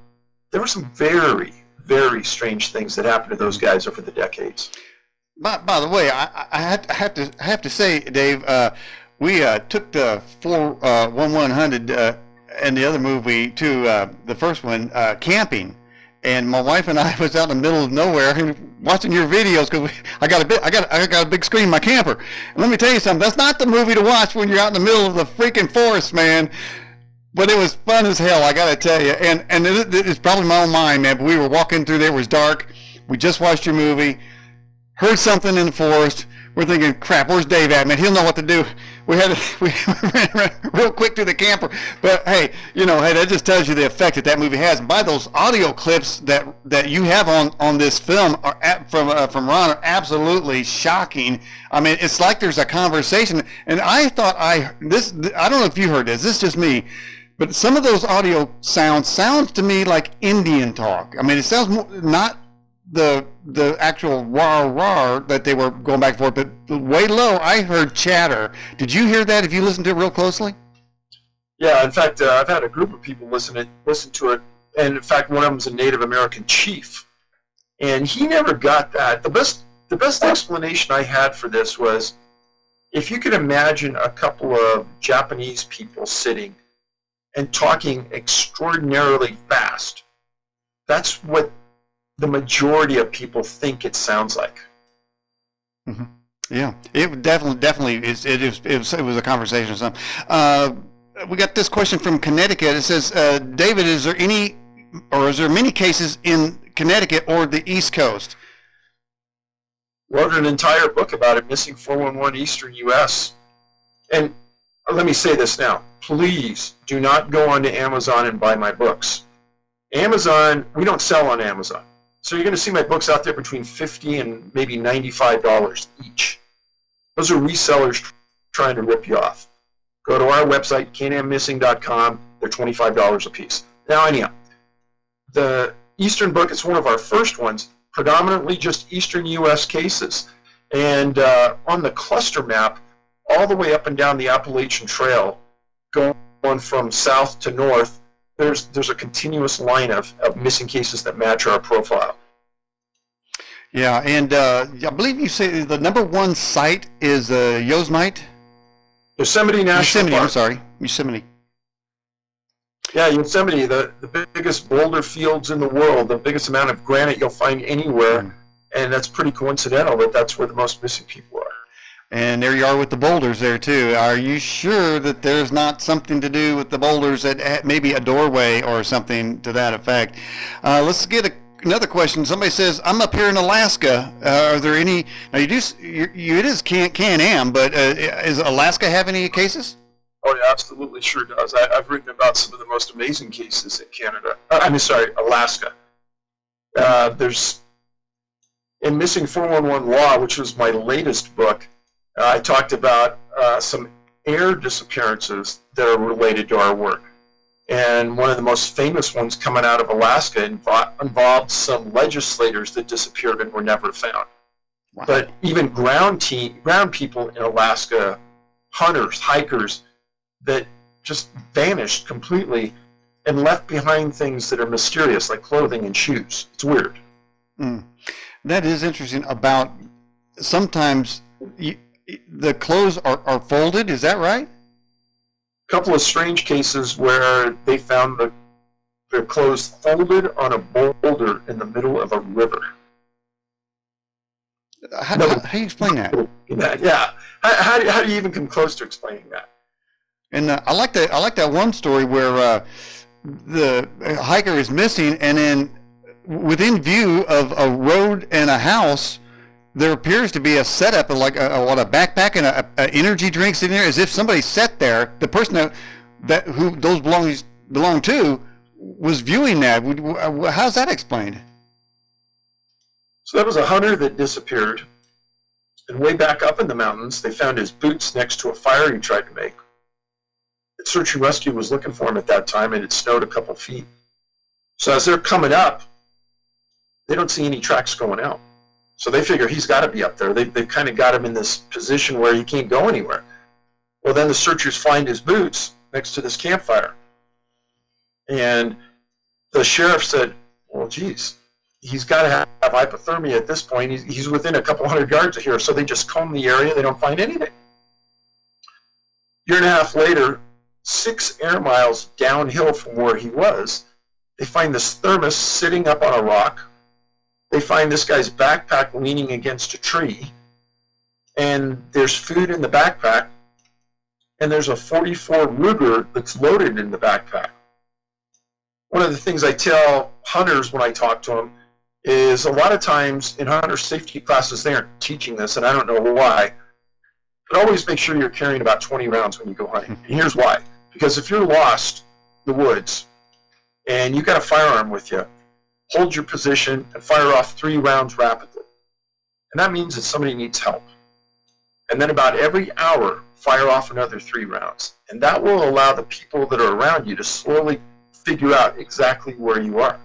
there were some very, very strange things that happened to those guys over the decades. By the way, I have to say, Dave, we took the 41100 and the other movie to the first one camping, and my wife and I was out in the middle of nowhere watching your videos because I got a big screen in my camper. And let me tell you something, that's not the movie to watch when you're out in the middle of the freaking forest, man. But it was fun as hell, I gotta tell you. And it's probably my own mind, man. But we were walking through there, it was dark. We just watched your movie, heard something in the forest. We're thinking, crap, where's Dave at, man? He'll know what to do. We ran real quick to the camper. But hey, that just tells you the effect that movie has. And by those audio clips that you have on this film from Ron are absolutely shocking. I mean, it's like there's a conversation. And I thought I don't know if you heard this. This is just me. But some of those audio sounds to me like Indian talk. I mean, it sounds not the actual rah that they were going back and forth, but way low I heard chatter. Did you hear that? If you listened to it real closely? Yeah, in fact, I've had a group of people listen to it, and in fact, one of them was a Native American chief, and he never got that. The best explanation I had for this was, if you could imagine a couple of Japanese people sitting and talking extraordinarily fast, that's what the majority of people think it sounds like. Mm-hmm. Yeah, it definitely is. It was a conversation or something. We got this question from Connecticut. It says, David, is there many cases in Connecticut or the East Coast? Wrote an entire book about it, Missing 411 Eastern U.S. And let me say this now. Please do not go onto Amazon and buy my books. Amazon, we don't sell on Amazon. So you're going to see my books out there between $50 and maybe $95 each. Those are resellers trying to rip you off. Go to our website, canammissing.com. They're $25 a piece. Now, anyhow, the Eastern book is one of our first ones, predominantly just Eastern U.S. cases. And on the cluster map, all the way up and down the Appalachian Trail, going from south to north, there's a continuous line of missing cases that match our profile. Yeah, and I believe you say the number one site is Yosemite? Yosemite National Park. I'm sorry, Yosemite. Yeah, Yosemite, the biggest boulder fields in the world, the biggest amount of granite you'll find anywhere, and that's pretty coincidental that that's where the most missing people are. And there you are with the boulders there too. Are you sure that there's not something to do with the boulders at maybe a doorway or something to that effect? Let's get another question. Somebody says, I'm up here in Alaska. Are there any, now it is Can-Am, but does Alaska have any cases? Oh, yeah, absolutely sure does. I've written about some of the most amazing cases in Canada. Alaska. There's, in Missing 411 Law, which was my latest book, I talked about some air disappearances that are related to our work. And one of the most famous ones coming out of Alaska involved some legislators that disappeared and were never found. Wow. But even ground people in Alaska, hunters, hikers, that just vanished completely and left behind things that are mysterious, like clothing and shoes. It's weird. That is interesting. About sometimes the clothes are folded. Is that right? A couple of strange cases where they found their clothes folded on a boulder in the middle of a river. How do you explain that? Yeah. How do you even come close to explaining that? And I like that one story where the hiker is missing, and then within view of a road and a house, there appears to be a setup of like a backpack and a energy drinks in there, as if somebody sat there. The person who those belong to was viewing that. How's that explained? So that was a hunter that disappeared, and way back up in the mountains, they found his boots next to a fire he tried to make. The search and rescue was looking for him at that time, and it snowed a couple feet. So as they're coming up, they don't see any tracks going out. So they figure he's got to be up there. They've kind of got him in this position where he can't go anywhere. Well, then the searchers find his boots next to this campfire. And the sheriff said, well, geez, he's got to have hypothermia at this point. He's within a couple hundred yards of here. So they just comb the area. They don't find anything. Year and a half later, 6 air miles downhill from where he was, they find this thermos sitting up on a rock. They find this guy's backpack leaning against a tree, and there's food in the backpack, and there's a .44 Ruger that's loaded in the backpack. One of the things I tell hunters when I talk to them is a lot of times in hunter safety classes they aren't teaching this, and I don't know why, but always make sure you're carrying about 20 rounds when you go hunting. And here's why. Because if you're lost in the woods and you've got a firearm with you, hold your position and fire off 3 rounds rapidly. And that means that somebody needs help. And then about every hour, fire off another 3 rounds. And that will allow the people that are around you to slowly figure out exactly where you are.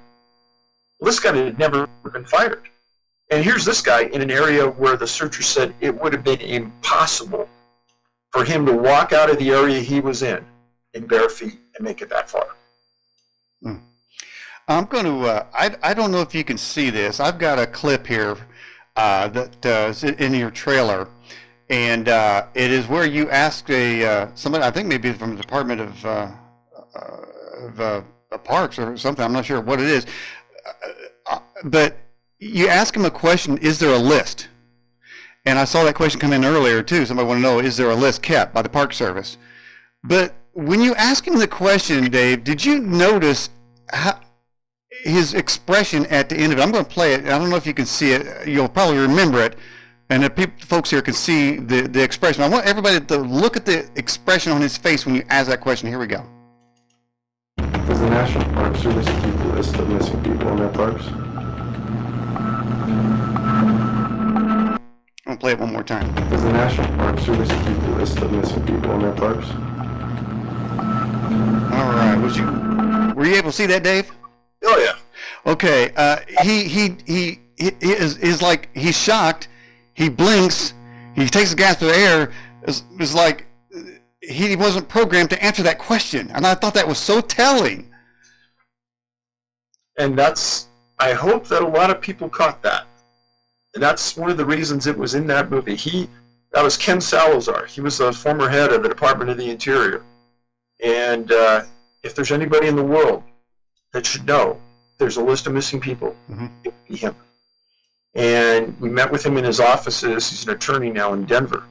Well, this guy had never been fired. And here's this guy in an area where the searcher said it would have been impossible for him to walk out of the area he was in bare feet and make it that far. I'm going to, I don't know if you can see this. I've got a clip here that is in your trailer. And it is where you ask somebody, I think maybe from the Department of Parks or something, I'm not sure what it is. But you ask them a question, is there a list? And I saw that question come in earlier too. Somebody want to know, is there a list kept by the Park Service? But when you ask him the question, Dave, did you notice his expression at the end of it? I'm going to play it. I don't know if you can see it. You'll probably remember it. And the folks here can see the expression. I want everybody to look at the expression on his face when you ask that question. Here we go. Does the National Park Service keep a list of missing people in their parks? I'm going to play it one more time. Does the National Park Service keep a list of missing people in their parks? All right. Were you able to see that, Dave? Oh yeah. Okay. He is like, he's shocked. He blinks. He takes a gasp of air. It's like he wasn't programmed to answer that question, and I thought that was so telling. And I hope that a lot of people caught that. And that's one of the reasons it was in that movie. That was Ken Salazar. He was the former head of the Department of the Interior. And if there's anybody in the world that should know there's a list of missing people, it would be him. And we met with him in his offices. He's an attorney now in Denver.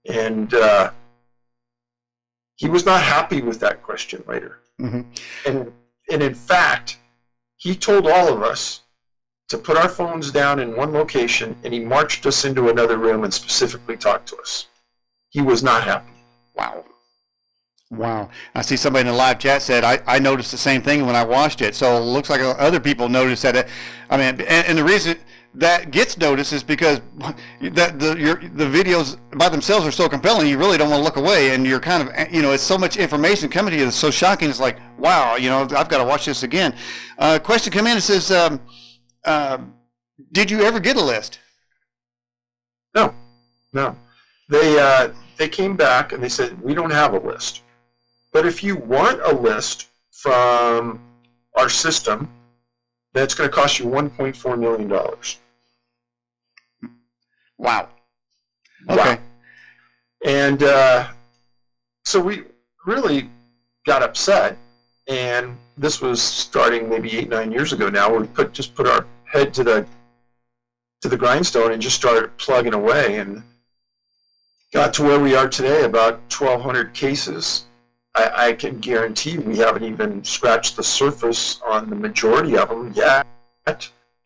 And he was not happy with that question later. And in fact, he told all of us to put our phones down in one location, and he marched us into another room and specifically talked to us. He was not happy. Wow. I see somebody in the live chat said, I noticed the same thing when I watched it. So it looks like other people noticed that. And the reason that gets noticed is because the videos by themselves are so compelling, you really don't want to look away. And you're kind of, it's so much information coming to you that's so shocking. It's like, wow, I've got to watch this again. Question come in, it says, did you ever get a list? No. They came back and they said, we don't have a list. But if you want a list from our system, that's going to cost you $1.4 million. Wow. Okay. Wow. And so we really got upset, and this was starting maybe 8-9 years ago now. We just put our head to the grindstone and just started plugging away, and got to where we are today, about 1,200 cases. I can guarantee we haven't even scratched the surface on the majority of them yet,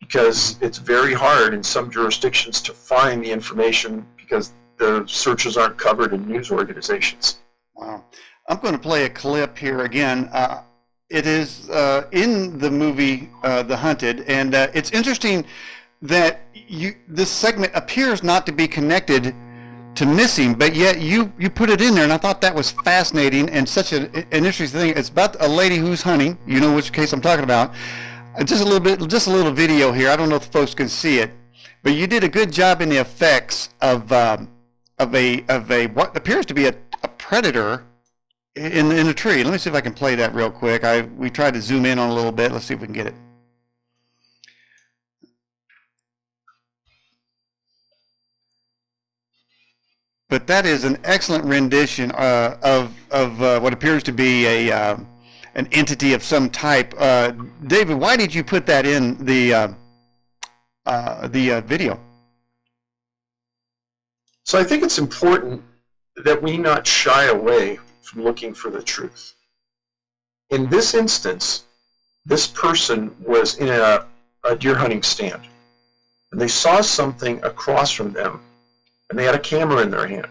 because it's very hard in some jurisdictions to find the information because the searches aren't covered in news organizations. Wow. I'm going to play a clip here again. It is in the movie The Hunted, and it's interesting that this segment appears not to be connected to missing, but yet you put it in there, and I thought that was fascinating and such an interesting thing. It's about a lady who's hunting. You know which case I'm talking about. Just a little video here. I don't know if folks can see it, but you did a good job in the effects of a what appears to be a predator in a tree. Let me see if I can play that real quick. We tried to zoom in on a little bit. Let's see if we can get it. But that is an excellent rendition of what appears to be an entity of some type. David, why did you put that in the video? So I think it's important that we not shy away from looking for the truth. In this instance, this person was in a deer hunting stand, and they saw something across from them, and they had a camera in their hand.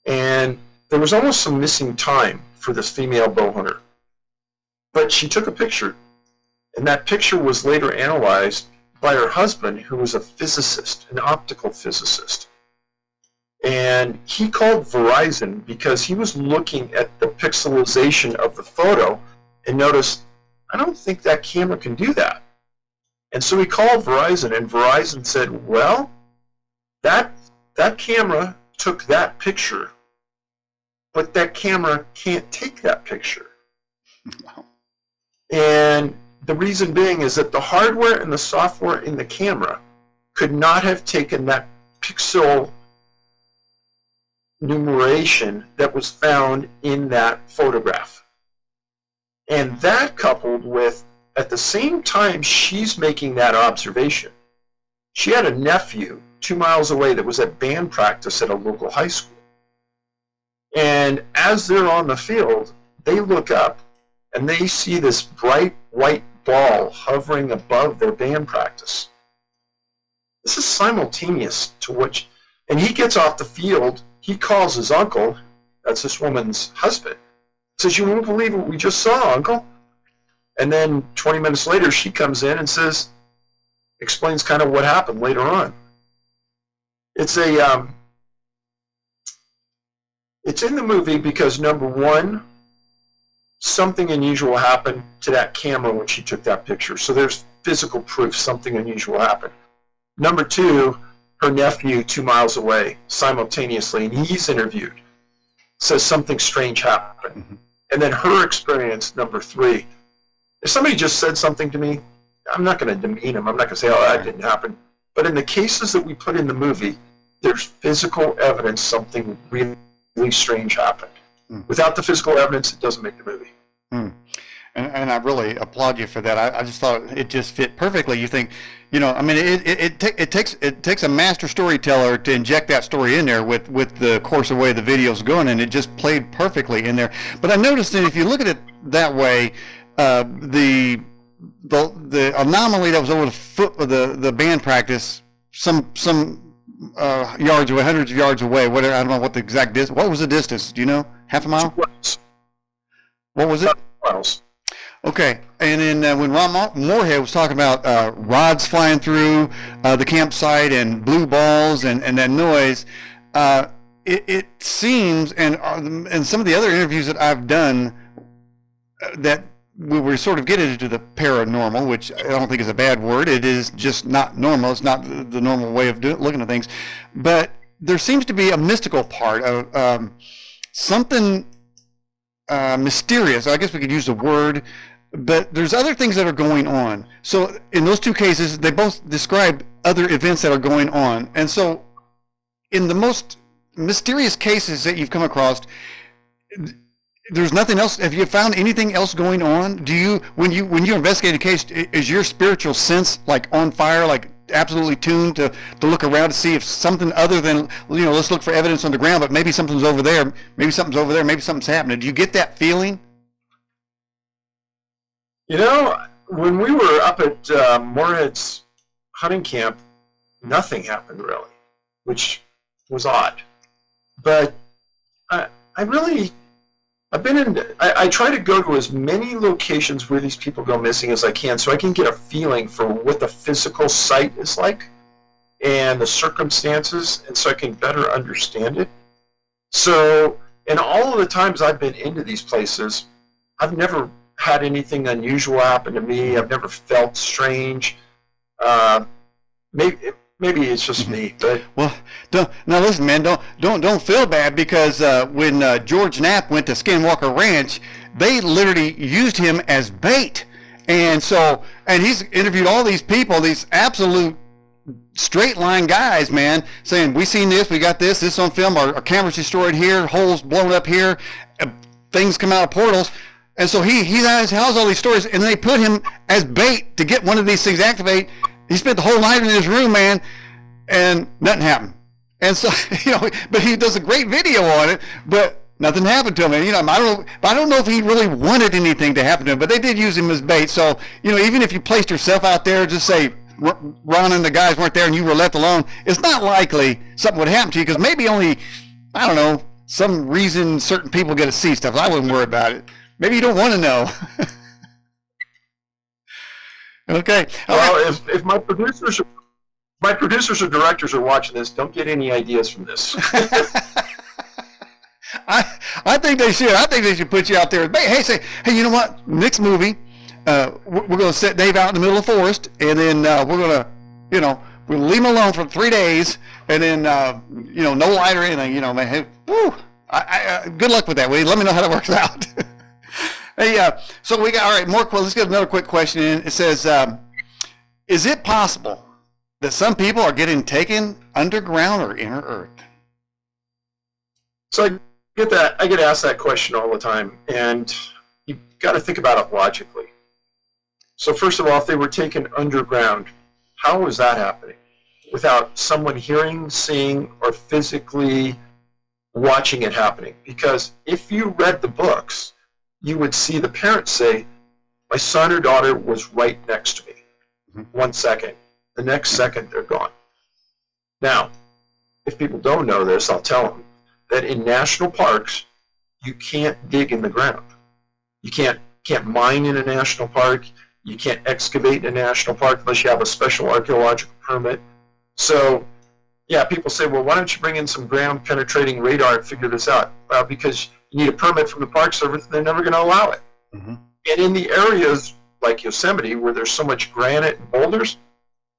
And there was almost some missing time for this female bow hunter. But she took a picture, and that picture was later analyzed by her husband, who was a physicist, an optical physicist. And he called Verizon because he was looking at the pixelization of the photo and noticed, I don't think that camera can do that. And so he called Verizon, and Verizon said, well, that camera took that picture, but that camera can't take that picture. Wow. And the reason being is that the hardware and the software in the camera could not have taken that pixel numeration that was found in that photograph. And that, coupled with, at the same time she's making that observation, she had a nephew 2 miles away that was at band practice at a local high school. And as they're on the field, they look up and they see this bright white ball hovering above their band practice. This is simultaneous to which, and he gets off the field, he calls his uncle, that's this woman's husband, says, you won't believe what we just saw, uncle. And then 20 minutes later, she comes in and says, explains kind of what happened later on. It's in the movie because, number one, something unusual happened to that camera when she took that picture. So there's physical proof something unusual happened. Number two, her nephew 2 miles away simultaneously, and he's interviewed, says something strange happened. Mm-hmm. And then her experience, number three, if somebody just said something to me, I'm not going to demean them. I'm not going to say, oh, that didn't happen. But in the cases that we put in the movie, there's physical evidence something really, really strange happened. Without the physical evidence, it doesn't make the movie. And I really applaud you for that. I just thought it just fit perfectly. You think, I mean, it takes a master storyteller to inject that story in there with the course of way the video's going, and it just played perfectly in there. But I noticed that if you look at it that way, the anomaly that was over the foot of the band practice, some yards away, hundreds of yards away, whatever, I don't know what the exact distance. What was the distance? Do you know? Half a mile? 2 miles. What was it? 2 miles. Okay, and then when Ron Morehead was talking about rods flying through the campsite and blue balls and that noise, it seems, and some of the other interviews that I've done, that we were sort of getting into the paranormal, which I don't think is a bad word. It is just not normal. It's not the normal way of looking at things. But there seems to be a mystical part of something mysterious. I guess we could use the word, but there's other things that are going on. So in those two cases, they both describe other events that are going on. And so in the most mysterious cases that you've come across, there's nothing else. Have you found anything else going on? Do you, when you investigate a case, is your spiritual sense like on fire, like absolutely tuned to look around to see if something other than, let's look for evidence on the ground, but maybe something's over there, maybe something's over there, maybe something's happening. Do you get that feeling? When we were up at Morehead's hunting camp, nothing happened really, which was odd. But I've been I try to go to as many locations where these people go missing as I can, so I can get a feeling for what the physical site is like and the circumstances, and so I can better understand it. So, in all of the times I've been into these places, I've never had anything unusual happen to me. I've never felt strange. Maybe it's just me, but now listen, man, don't feel bad, because when George Knapp went to Skinwalker Ranch, they literally used him as bait, and he's interviewed all these people, these absolute straight line guys, man, saying, we seen this, we got this on film, our camera's destroyed here, holes blown up here, things come out of portals. And so he has all these stories, and they put him as bait to get one of these things activate. He spent the whole night in his room, man, and nothing happened. And so, but he does a great video on it, but nothing happened to him. And, I don't know if he really wanted anything to happen to him, but they did use him as bait. So, even if you placed yourself out there, just say Ron and the guys weren't there and you were left alone, it's not likely something would happen to you, because maybe only, I don't know, some reason certain people get to see stuff. I wouldn't worry about it. Maybe you don't want to know. Okay. Well, if my producers or directors are watching this, don't get any ideas from this. I think they should. I think they should put you out there. Hey, you know what? Next movie, we're going to set Dave out in the middle of the forest, and then we're going to, we'll leave him alone for 3 days, and then, no light or anything, man. Hey, woo, good luck with that, Wade. Let me know how that works out. Hey, so we got, all right, let's get another quick question in. It says, is it possible that some people are getting taken underground or inner earth? So I get asked that question all the time, and you've got to think about it logically. So first of all, if they were taken underground, how is that happening without someone hearing, seeing, or physically watching it happening? Because if you read the books, you would see the parents say, my son or daughter was right next to me. 1 second. The next second, they're gone. Now, if people don't know this, I'll tell them that in national parks, you can't dig in the ground. You can't mine in a national park. You can't excavate in a national park unless you have a special archaeological permit. So, yeah, people say, well, why don't you bring in some ground penetrating radar and figure this out? Well, because you need a permit from the Park Service, and they're never going to allow it. Mm-hmm. And in the areas like Yosemite, where there's so much granite and boulders,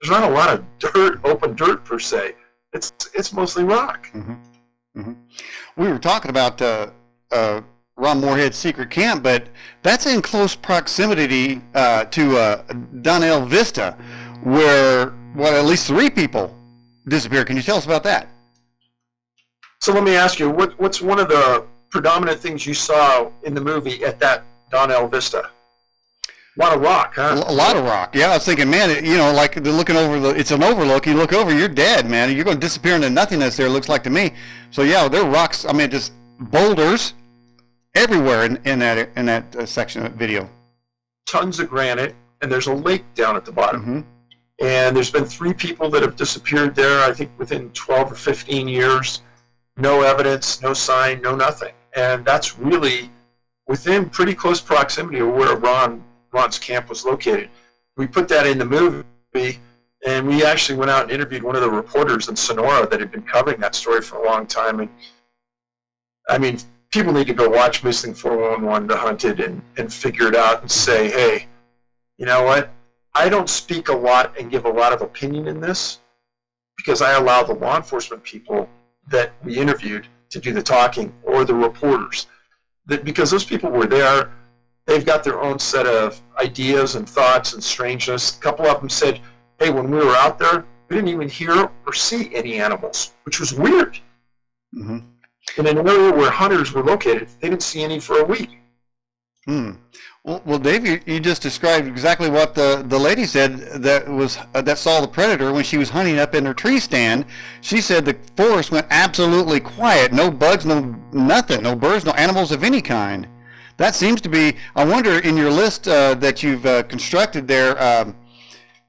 there's not a lot of dirt, open dirt per se. It's mostly rock. Mm-hmm. Mm-hmm. We were talking about Ron Morehead's secret camp, but that's in close proximity to Donnell Vista, where at least 3 people disappeared. Can you tell us about that? So let me ask you, what's one of the predominant things you saw in the movie at that Donnell Vista? A lot of rock, huh? A lot of rock. Yeah, I was thinking, man, like looking over it's an overlook. You look over, you're dead, man. You're going to disappear into nothingness there, it looks like to me. So yeah, there are rocks, just boulders everywhere in that section of the video. Tons of granite, and there's a lake down at the bottom. Mm-hmm. And there's been 3 people that have disappeared there, I think within 12 or 15 years. No evidence, no sign, no nothing. And that's really within pretty close proximity of where Ron's camp was located. We put that in the movie, and we actually went out and interviewed one of the reporters in Sonora that had been covering that story for a long time. And people need to go watch Missing 411 The Hunted and figure it out and say, hey, you know what? I don't speak a lot and give a lot of opinion in this because I allow the law enforcement people that we interviewed to do the talking, or the reporters. Because those people were there, they've got their own set of ideas and thoughts and strangeness. A couple of them said, hey, when we were out there, we didn't even hear or see any animals, which was weird. Mm-hmm. And in an area where hunters were located, they didn't see any for a week. Well, Dave, you just described exactly what the lady said that saw the predator when she was hunting up in her tree stand. She said the forest went absolutely quiet, no bugs, no nothing, no birds, no animals of any kind. That seems to be, I wonder, in your list that you've constructed there,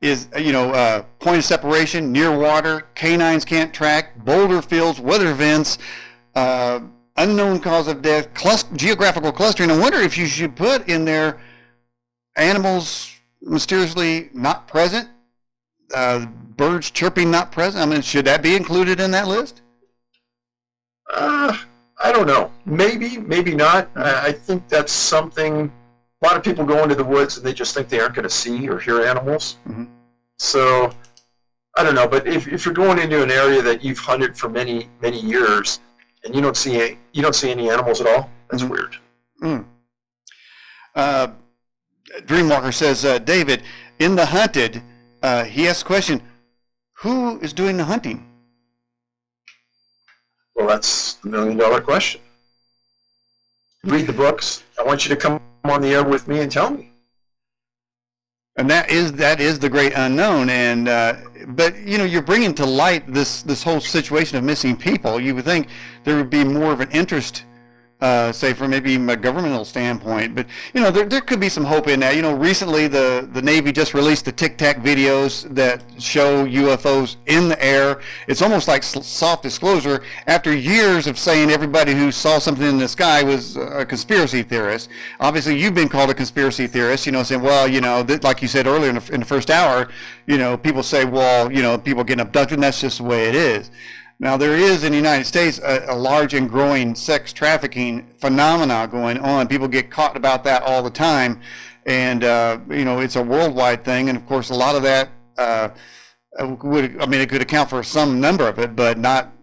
is, point of separation, near water, canines can't track, boulder fields, weather vents, unknown cause of death, geographical clustering. I wonder if you should put in there animals mysteriously not present, birds chirping not present. Should that be included in that list? I don't know. Maybe, maybe not. I think that's something, a lot of people go into the woods and they just think they aren't going to see or hear animals. Mm-hmm. So, I don't know. But if you're going into an area that you've hunted for many, many years, and you don't see any animals at all, that's mm-hmm. weird. Dreamwalker says, David, in The Hunted, he asks the question, who is doing the hunting? Well, that's the $1 million question. Read the books. I want you to come on the air with me and tell me. And that is the great unknown. And but you're bringing to light this whole situation of missing people. You would think there would be more of an interest, say from maybe a governmental standpoint. But there could be some hope in that. Recently the Navy just released the Tic Tac videos that show UFOs in the air. It's almost like soft disclosure after years of saying everybody who saw something in the sky was a conspiracy theorist. Obviously, you've been called a conspiracy theorist. Saying, well, like you said earlier in the first hour, people say, well, people getting abducted. And that's just the way it is. Now, there is in the United States a large and growing sex trafficking phenomena going on. People get caught about that all the time. and you know, it's a worldwide thing, and of course, a lot of that it could account for some number of it, but not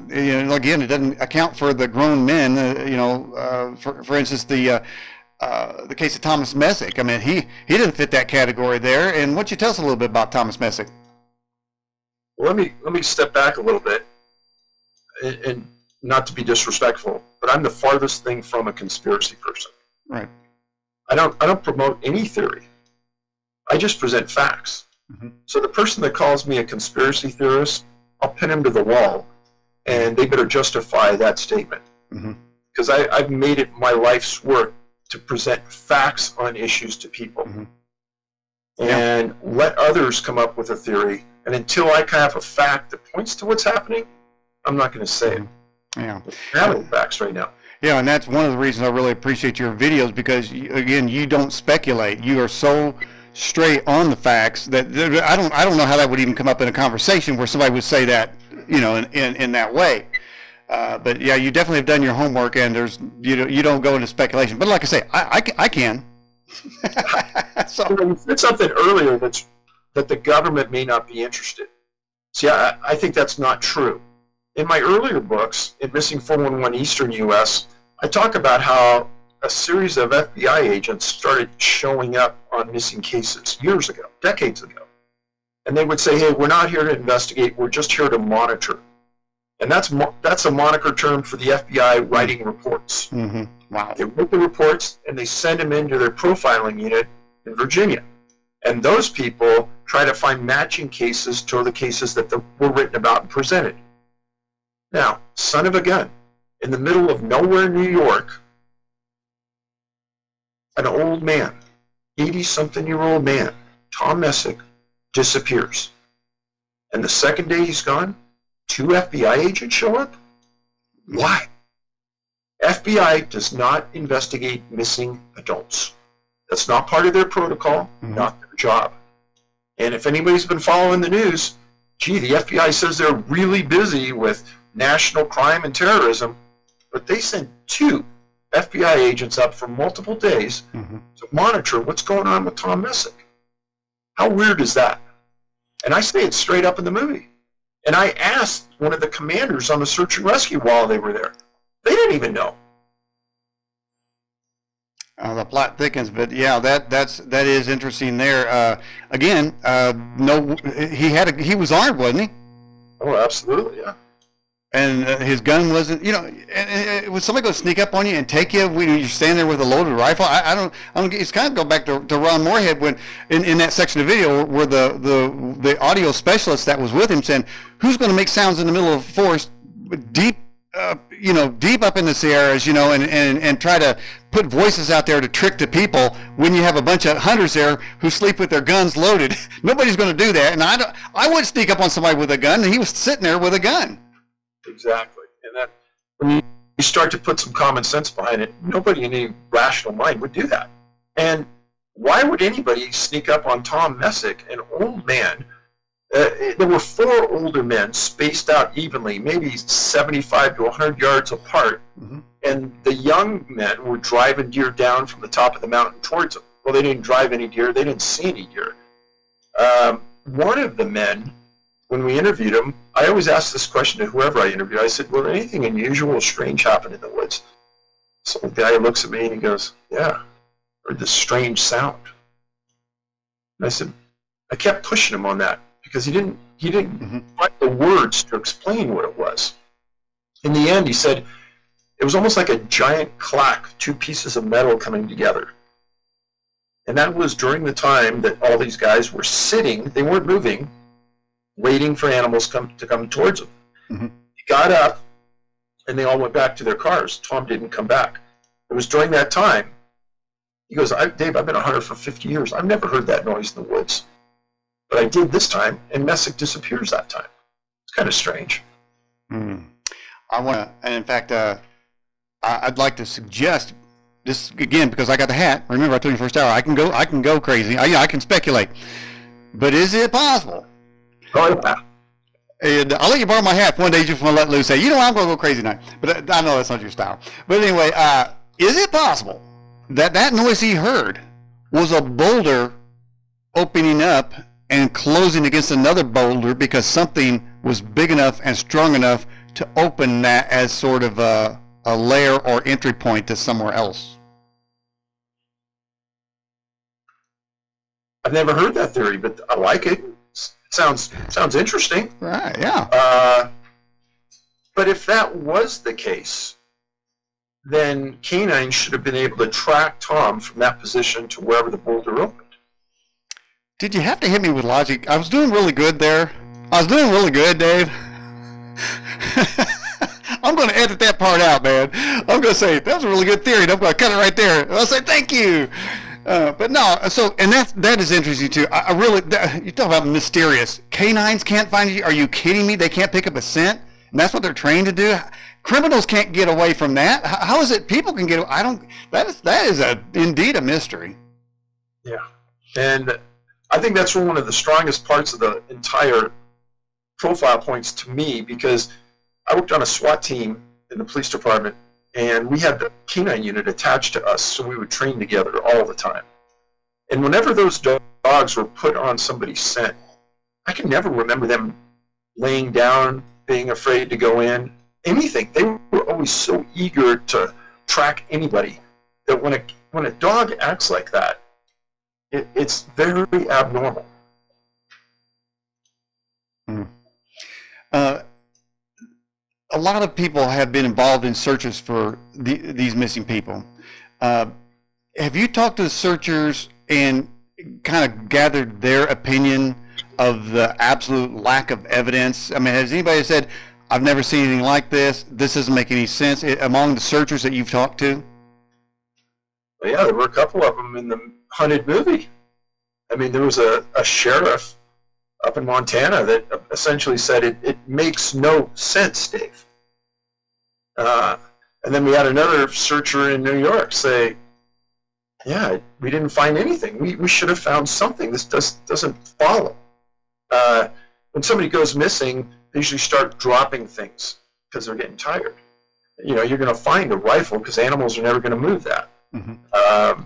you know, again, it doesn't account for the grown men. You know, for instance, the case of Thomas Messick. I mean, he didn't fit that category there. And why don't you tell us a little bit about Thomas Messick? Well, let me step back a little bit, and not to be disrespectful, but I'm the farthest thing from a conspiracy person. Right. I don't promote any theory. I just present facts. Mm-hmm. So the person that calls me a conspiracy theorist, I'll pin him to the wall, and they better justify that statement. Because I've made it my life's work to present facts on issues to people. And let others come up with a theory. And until I can have a fact that points to what's happening, I'm not going to say it. Yeah. I have no facts right now. Yeah, and that's one of the reasons I really appreciate your videos, because again, you don't speculate. You are so straight on the facts that I don't know how that would even come up in a conversation where somebody would say that, you know, in that way. But yeah, you definitely have done your homework, and you don't go into speculation. But like I say, I can. So you said something earlier that the government may not be interested. See, I think that's not true. In my earlier books, in Missing 411 Eastern U.S., I talk about how a series of FBI agents started showing up on missing cases years ago, decades ago. And they would say, hey, we're not here to investigate, we're just here to monitor. And that's a moniker term for the FBI writing reports. Wow. They write the reports, and they send them into their profiling unit in Virginia. And those people try to find matching cases to the cases that were written about and presented. Now, son of a gun, in the middle of nowhere, New York, an old man, 80-something-year-old man, Tom Messick, disappears. And the second day he's gone, 2 FBI agents show up? Why? FBI does not investigate missing adults. That's not part of their protocol, not their job. And if anybody's been following the news, gee, the FBI says they're really busy with national crime and terrorism, but they sent 2 FBI agents up for multiple days to monitor what's going on with Tom Messick. How weird is that? And I say it straight up in the movie. And I asked one of the commanders on the search and rescue while they were there. They didn't even know. The plot thickens, but yeah, that is interesting there. Again, no, he was armed, wasn't he? Oh, absolutely, yeah. And his gun wasn't, you know, and was somebody going to sneak up on you and take you when you're standing there with a loaded rifle? I don't. It's kind of go back to Ron Morehead when in that section of video where the audio specialist that was with him saying, who's going to make sounds in the middle of a forest, deep up in the Sierras, you know, and try to put voices out there to trick the people when you have a bunch of hunters there who sleep with their guns loaded. Nobody's going to do that, and I wouldn't sneak up on somebody with a gun, and he was sitting there with a gun. Exactly. And that when you start to put some common sense behind it, nobody in any rational mind would do that. And why would anybody sneak up on Tom Messick, an old man? There were 4 older men spaced out evenly, maybe 75 to 100 yards apart, and the young men were driving deer down from the top of the mountain towards them. Well, they didn't drive any deer. They didn't see any deer. One of the men, when we interviewed him, I always ask this question to whoever I interview. I said, will anything unusual or strange happen in the woods? So the guy looks at me and he goes, yeah, I heard this strange sound. And I said, I kept pushing him on that because he didn't find the words to explain what it was. In the end, he said, it was almost like a giant clack, 2 pieces of metal coming together. And that was during the time that all these guys were sitting, they weren't moving, waiting for animals to come towards them. He got up, and they all went back to their cars. Tom didn't come back. It was during that time. He goes, Dave, I've been a hunter for 50 years. I've never heard that noise in the woods. But I did this time, and Messick disappears that time. It's kind of strange. I want to, and in fact, I'd like to suggest this again because I got the hat. Remember, I told you first hour, I can go crazy. I can speculate. But is it possible? Oh, yeah. And I'll let you borrow my hat one day. You just want to let loose. Say, you know, I'm going to go crazy tonight. But I know that's not your style. But anyway, is it possible that noise he heard was a boulder opening up and closing against another boulder because something was big enough and strong enough to open that as sort of a layer or entry point to somewhere else. I've never heard that theory, but I like it. Sounds interesting. Right, yeah. But if that was the case, then canines should have been able to track Tom from that position to wherever the boulder opened. Did you have to hit me with logic? I was doing really good there. I was doing really good, Dave. I'm going to edit that part out, man. I'm going to say, that was a really good theory, and I'm going to cut it right there. I'll say, thank you. But no, so, and that is interesting too. I really, you talk about mysterious. Canines can't find you. Are you kidding me? They can't pick up a scent? And that's what they're trained to do? Criminals can't get away from that. How is it people can get away? That is indeed a mystery. Yeah. And I think that's one of the strongest parts of the entire profile points to me, because I worked on a SWAT team in the police department, and we had the canine unit attached to us, so we would train together all the time. And whenever those dogs were put on somebody's scent, I can never remember them laying down, being afraid to go in, anything. They were always so eager to track anybody that when a dog acts like that, it's very abnormal. A lot of people have been involved in searches for these missing people. Have you talked to the searchers and kind of gathered their opinion of the absolute lack of evidence? I mean, has anybody said, I've never seen anything like this, this doesn't make any sense, among the searchers that you've talked to? Well, yeah, there were a couple of them in the Hunted movie. I mean, there was a sheriff up in Montana that essentially said it makes no sense, Dave. And then we had another searcher in New York say, yeah, we didn't find anything. We should have found something. This doesn't follow. When somebody goes missing, they usually start dropping things because they're getting tired. You know, you're going to find a rifle because animals are never going to move that. Mm-hmm.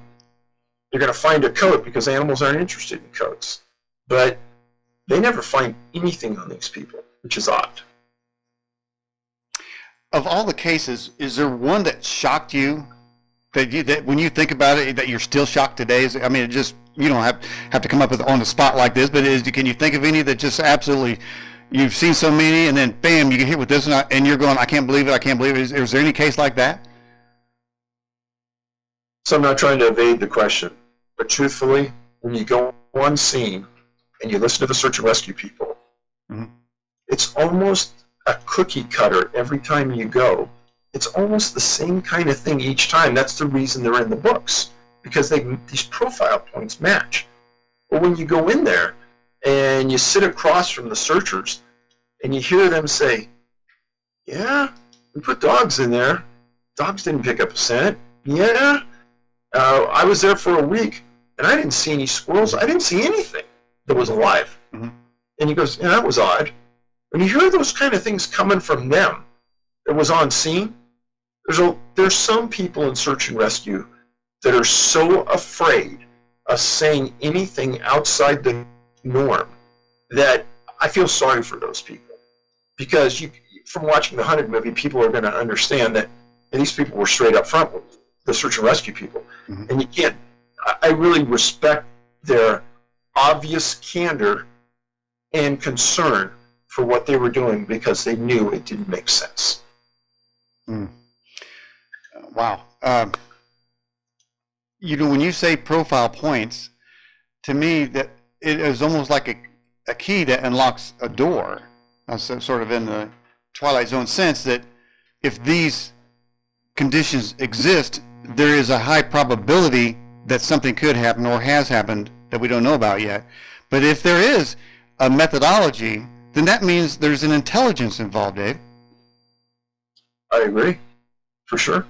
You're going to find a coat because animals aren't interested in coats. But they never find anything on these people, which is odd. Of all the cases, is there one that shocked you? That when you think about it, that you're still shocked today? I mean, it just, you don't have to come up with on the spot like this, but can you think of any that just absolutely, you've seen so many, and then bam, you get hit with this, and you're going, I can't believe it, I can't believe it. Is there any case like that? So I'm not trying to evade the question, but truthfully, when you go on scene and you listen to the search and rescue people, mm-hmm. It's almost a cookie cutter every time you go. It's almost the same kind of thing each time. That's the reason they're in the books, because these profile points match. But when you go in there and you sit across from the searchers and you hear them say, yeah, we put dogs in there. Dogs didn't pick up a scent. Yeah, I was there for a week and I didn't see any squirrels. I didn't see anything that was alive. Mm-hmm. And he goes, yeah, that was odd. When you hear those kind of things coming from them that was on scene, there's some people in search and rescue that are so afraid of saying anything outside the norm that I feel sorry for those people. Because from watching the Hunted movie, people are going to understand that these people were straight up front with the search and rescue people. Mm-hmm. And you can't, I really respect their obvious candor and concern for what they were doing because they knew it didn't make sense. Mm. Wow. When you say profile points, to me that it is almost like a key that unlocks a door, sort of in the Twilight Zone sense that if these conditions exist, there is a high probability that something could happen or has happened that we don't know about yet. But if there is a methodology, then that means there's an intelligence involved, Dave. I agree, for sure.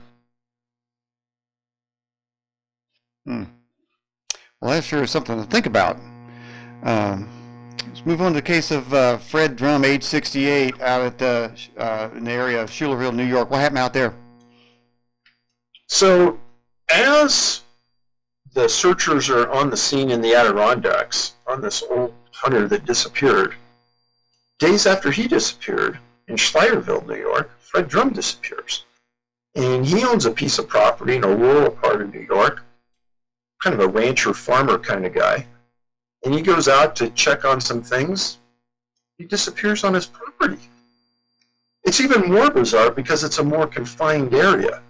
Well, that sure is something to think about. Let's move on to the case of Fred Drum, age 68, out at in the area of Schulerville, New York. What happened out there? So, as the searchers are on the scene in the Adirondacks on this old hunter that disappeared. Days after he disappeared, in Schleierville, New York, Fred Drum disappears. And he owns a piece of property in a rural part of New York, kind of a rancher farmer kind of guy. And he goes out to check on some things. He disappears on his property. It's even more bizarre because it's a more confined area.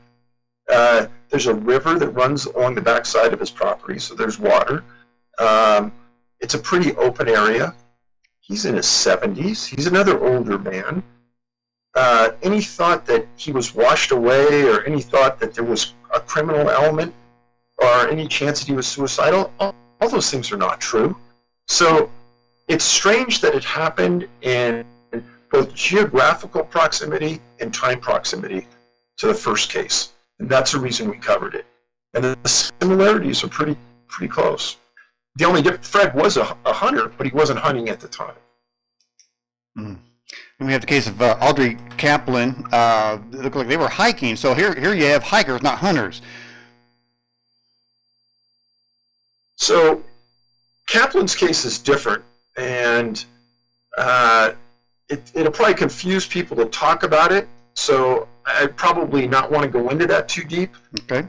There's a river that runs along the backside of his property, so there's water. It's a pretty open area. He's in his 70s. He's another older man. Any thought that he was washed away, or any thought that there was a criminal element, or any chance that he was suicidal, all those things are not true. So it's strange that it happened in both geographical proximity and time proximity to the first case. And that's the reason we covered it. And the similarities are pretty close. The only difference, Fred was a hunter, but he wasn't hunting at the time. Mm. And we have the case of Audrey Kaplan. It looked like they were hiking. So here you have hikers, not hunters. So Kaplan's case is different, and it'll probably confuse people to talk about it. So I'd probably not want to go into that too deep. Okay.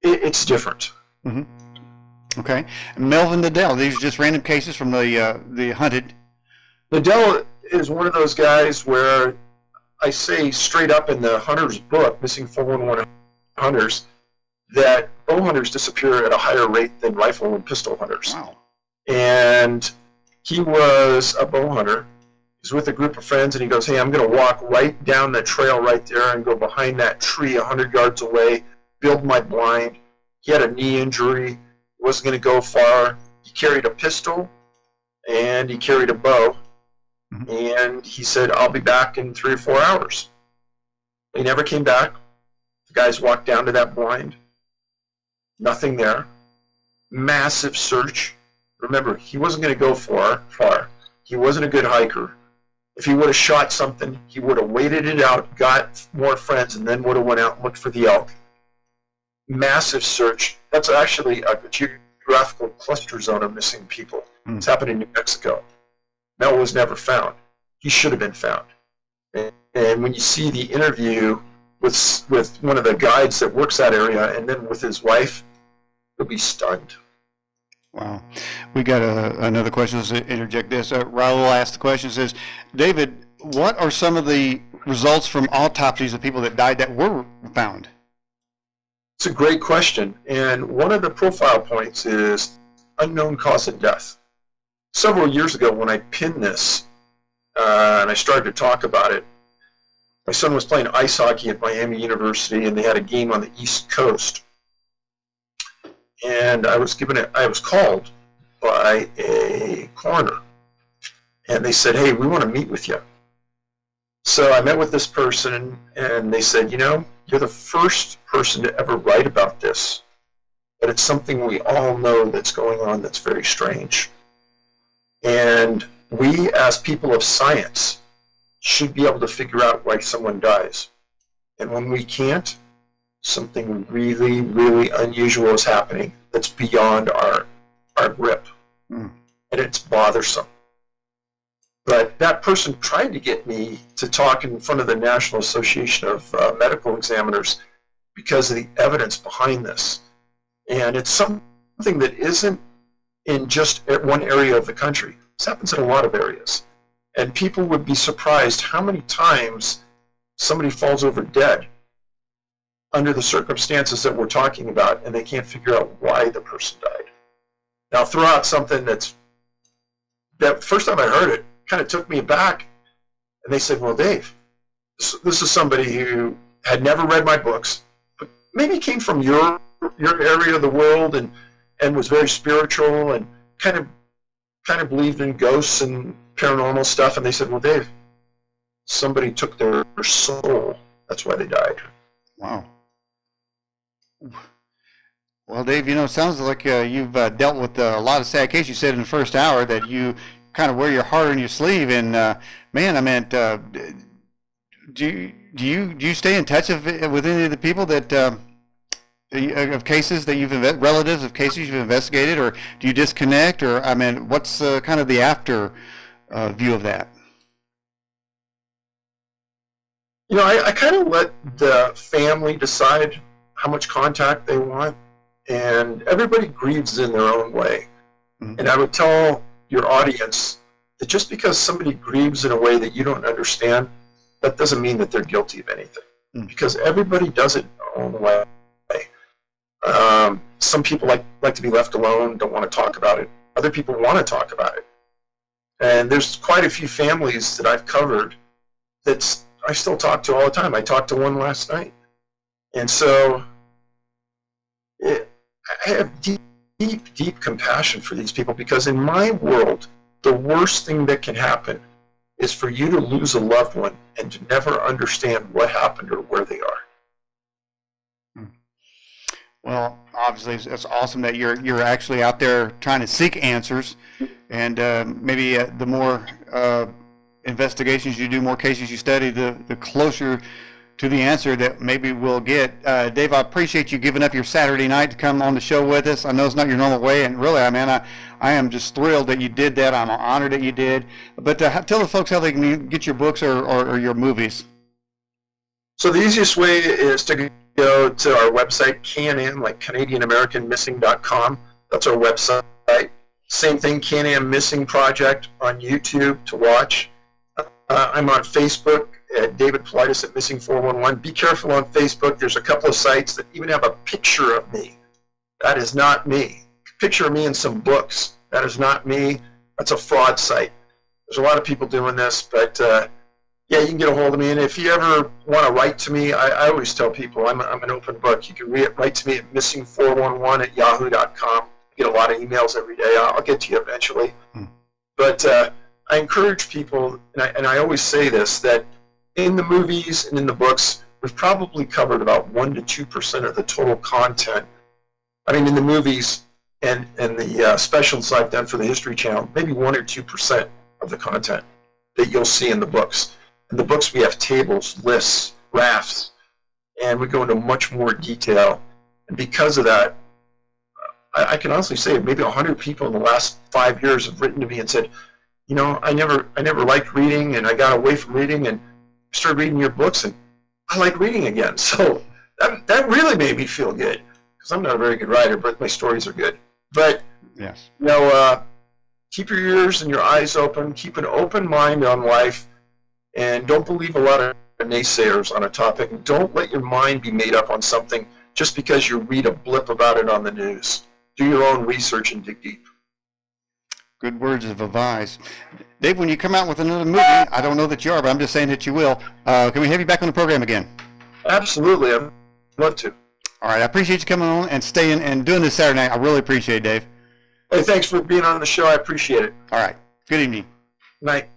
It's different. Mm-hmm. Okay. Melvin Liddell, these are just random cases from the hunted. Liddell is one of those guys where I say straight up in the hunter's book, Missing 411 Hunters, that bow hunters disappear at a higher rate than rifle and pistol hunters. Wow. And he was a bow hunter. He's with a group of friends, and he goes, hey, I'm going to walk right down the trail right there and go behind that tree 100 yards away, build my blind. He had a knee injury. He wasn't going to go far. He carried a pistol, and he carried a bow. Mm-hmm. And he said, I'll be back in 3 or 4 hours. He never came back. The guys walked down to that blind. Nothing there. Massive search. Remember, he wasn't going to go far. He wasn't a good hiker. If he would have shot something, he would have waited it out, got more friends, and then would have went out and looked for the elk. Massive search. That's actually a geographical cluster zone of missing people. Mm. It's happened in New Mexico. Mel was never found. He should have been found. And when you see the interview with one of the guides that works that area, and then with his wife, you'll be stunned. Wow. We got another question. Let's interject this. Raul asked the question, says, David, what are some of the results from autopsies of people that died that were found? It's a great question. And one of the profile points is unknown cause of death. Several years ago when I pinned this, and I started to talk about it, my son was playing ice hockey at Miami University, and they had a game on the East Coast. And I was called by a coroner, and they said, hey, we want to meet with you. So I met with this person, and they said, you're the first person to ever write about this, but it's something we all know that's going on that's very strange. And we, as people of science, should be able to figure out why someone dies. And when we can't, something really, really unusual is happening that's beyond our grip. Mm. And it's bothersome. But that person tried to get me to talk in front of the National Association of Medical Examiners because of the evidence behind this. And it's something that isn't in just one area of the country. This happens in a lot of areas. And people would be surprised how many times somebody falls over dead under the circumstances that we're talking about, and they can't figure out why the person died. Now, I'll throw out something that first time I heard it kind of took me aback, and they said, well, Dave, this is somebody who had never read my books, but maybe came from your area of the world and was very spiritual and kind of believed in ghosts and paranormal stuff, and they said, well, Dave, somebody took their soul. That's why they died. Wow. Well, Dave, it sounds like you've dealt with a lot of sad cases. You said in the first hour that you kind of wear your heart on your sleeve, and man, I meant, do you stay in touch with any of the people that of cases that relatives of cases you've investigated, or do you disconnect, or I mean, what's kind of the after view of that? You know, I kind of let the family decide how much contact they want, and everybody grieves in their own way. Mm-hmm. And I would tell your audience that just because somebody grieves in a way that you don't understand, that doesn't mean that they're guilty of anything. Mm-hmm. Because everybody does it in their own way. Some people like to be left alone, don't want to talk about it. Other people want to talk about it. And there's quite a few families that I've covered that I still talk to all the time. I talked to one last night. And so I have deep compassion for these people, because in my world, the worst thing that can happen is for you to lose a loved one and to never understand what happened or where they are. Well, obviously, it's awesome that you're actually out there trying to seek answers, and maybe the more investigations you do, more cases you study, the closer to the answer that maybe we'll get. Dave, I appreciate you giving up your Saturday night to come on the show with us. I know it's not your normal way, and really, I am just thrilled that you did that. I'm honored that you did. But tell the folks how they can get your books or your movies. So the easiest way is to go to our website, Can-Am, like CanadianAmericanMissing.com. That's our website. Same thing, Can-Am Missing Project on YouTube to watch. I'm on Facebook at David Paulides at Missing 411. Be careful on Facebook. There's a couple of sites that even have a picture of me. That is not me. Picture of me in some books. That is not me. That's a fraud site. There's a lot of people doing this, but yeah, you can get a hold of me. And if you ever want to write to me, I always tell people I'm an open book. You can write to me at missing411@yahoo.com. I get a lot of emails every day. I'll get to you eventually. But I encourage people, and I always say this, that in the movies and in the books, we've probably covered about 1 to 2% of the total content. I mean, in the movies and the specials I've done for the History Channel, maybe 1 or 2% of the content that you'll see in the books. In the books, we have tables, lists, graphs, and we go into much more detail. And because of that, I can honestly say maybe 100 people in the last 5 years have written to me and said, you know, I never liked reading, and I got away from reading and started reading your books, and I like reading again. So that really made me feel good, because I'm not a very good writer, but my stories are good. But yes, you know, keep your ears and your eyes open, keep an open mind on life, and don't believe a lot of naysayers on a topic. Don't let your mind be made up on something just because you read a blip about it on the news. Do your own research and dig deep. Good words of advice. Dave, when you come out with another movie, I don't know that you are, but I'm just saying that you will. Can we have you back on the program again? Absolutely. I'd love to. All right. I appreciate you coming on and staying and doing this Saturday night. I really appreciate it, Dave. Hey, thanks for being on the show. I appreciate it. All right. Good evening. Night.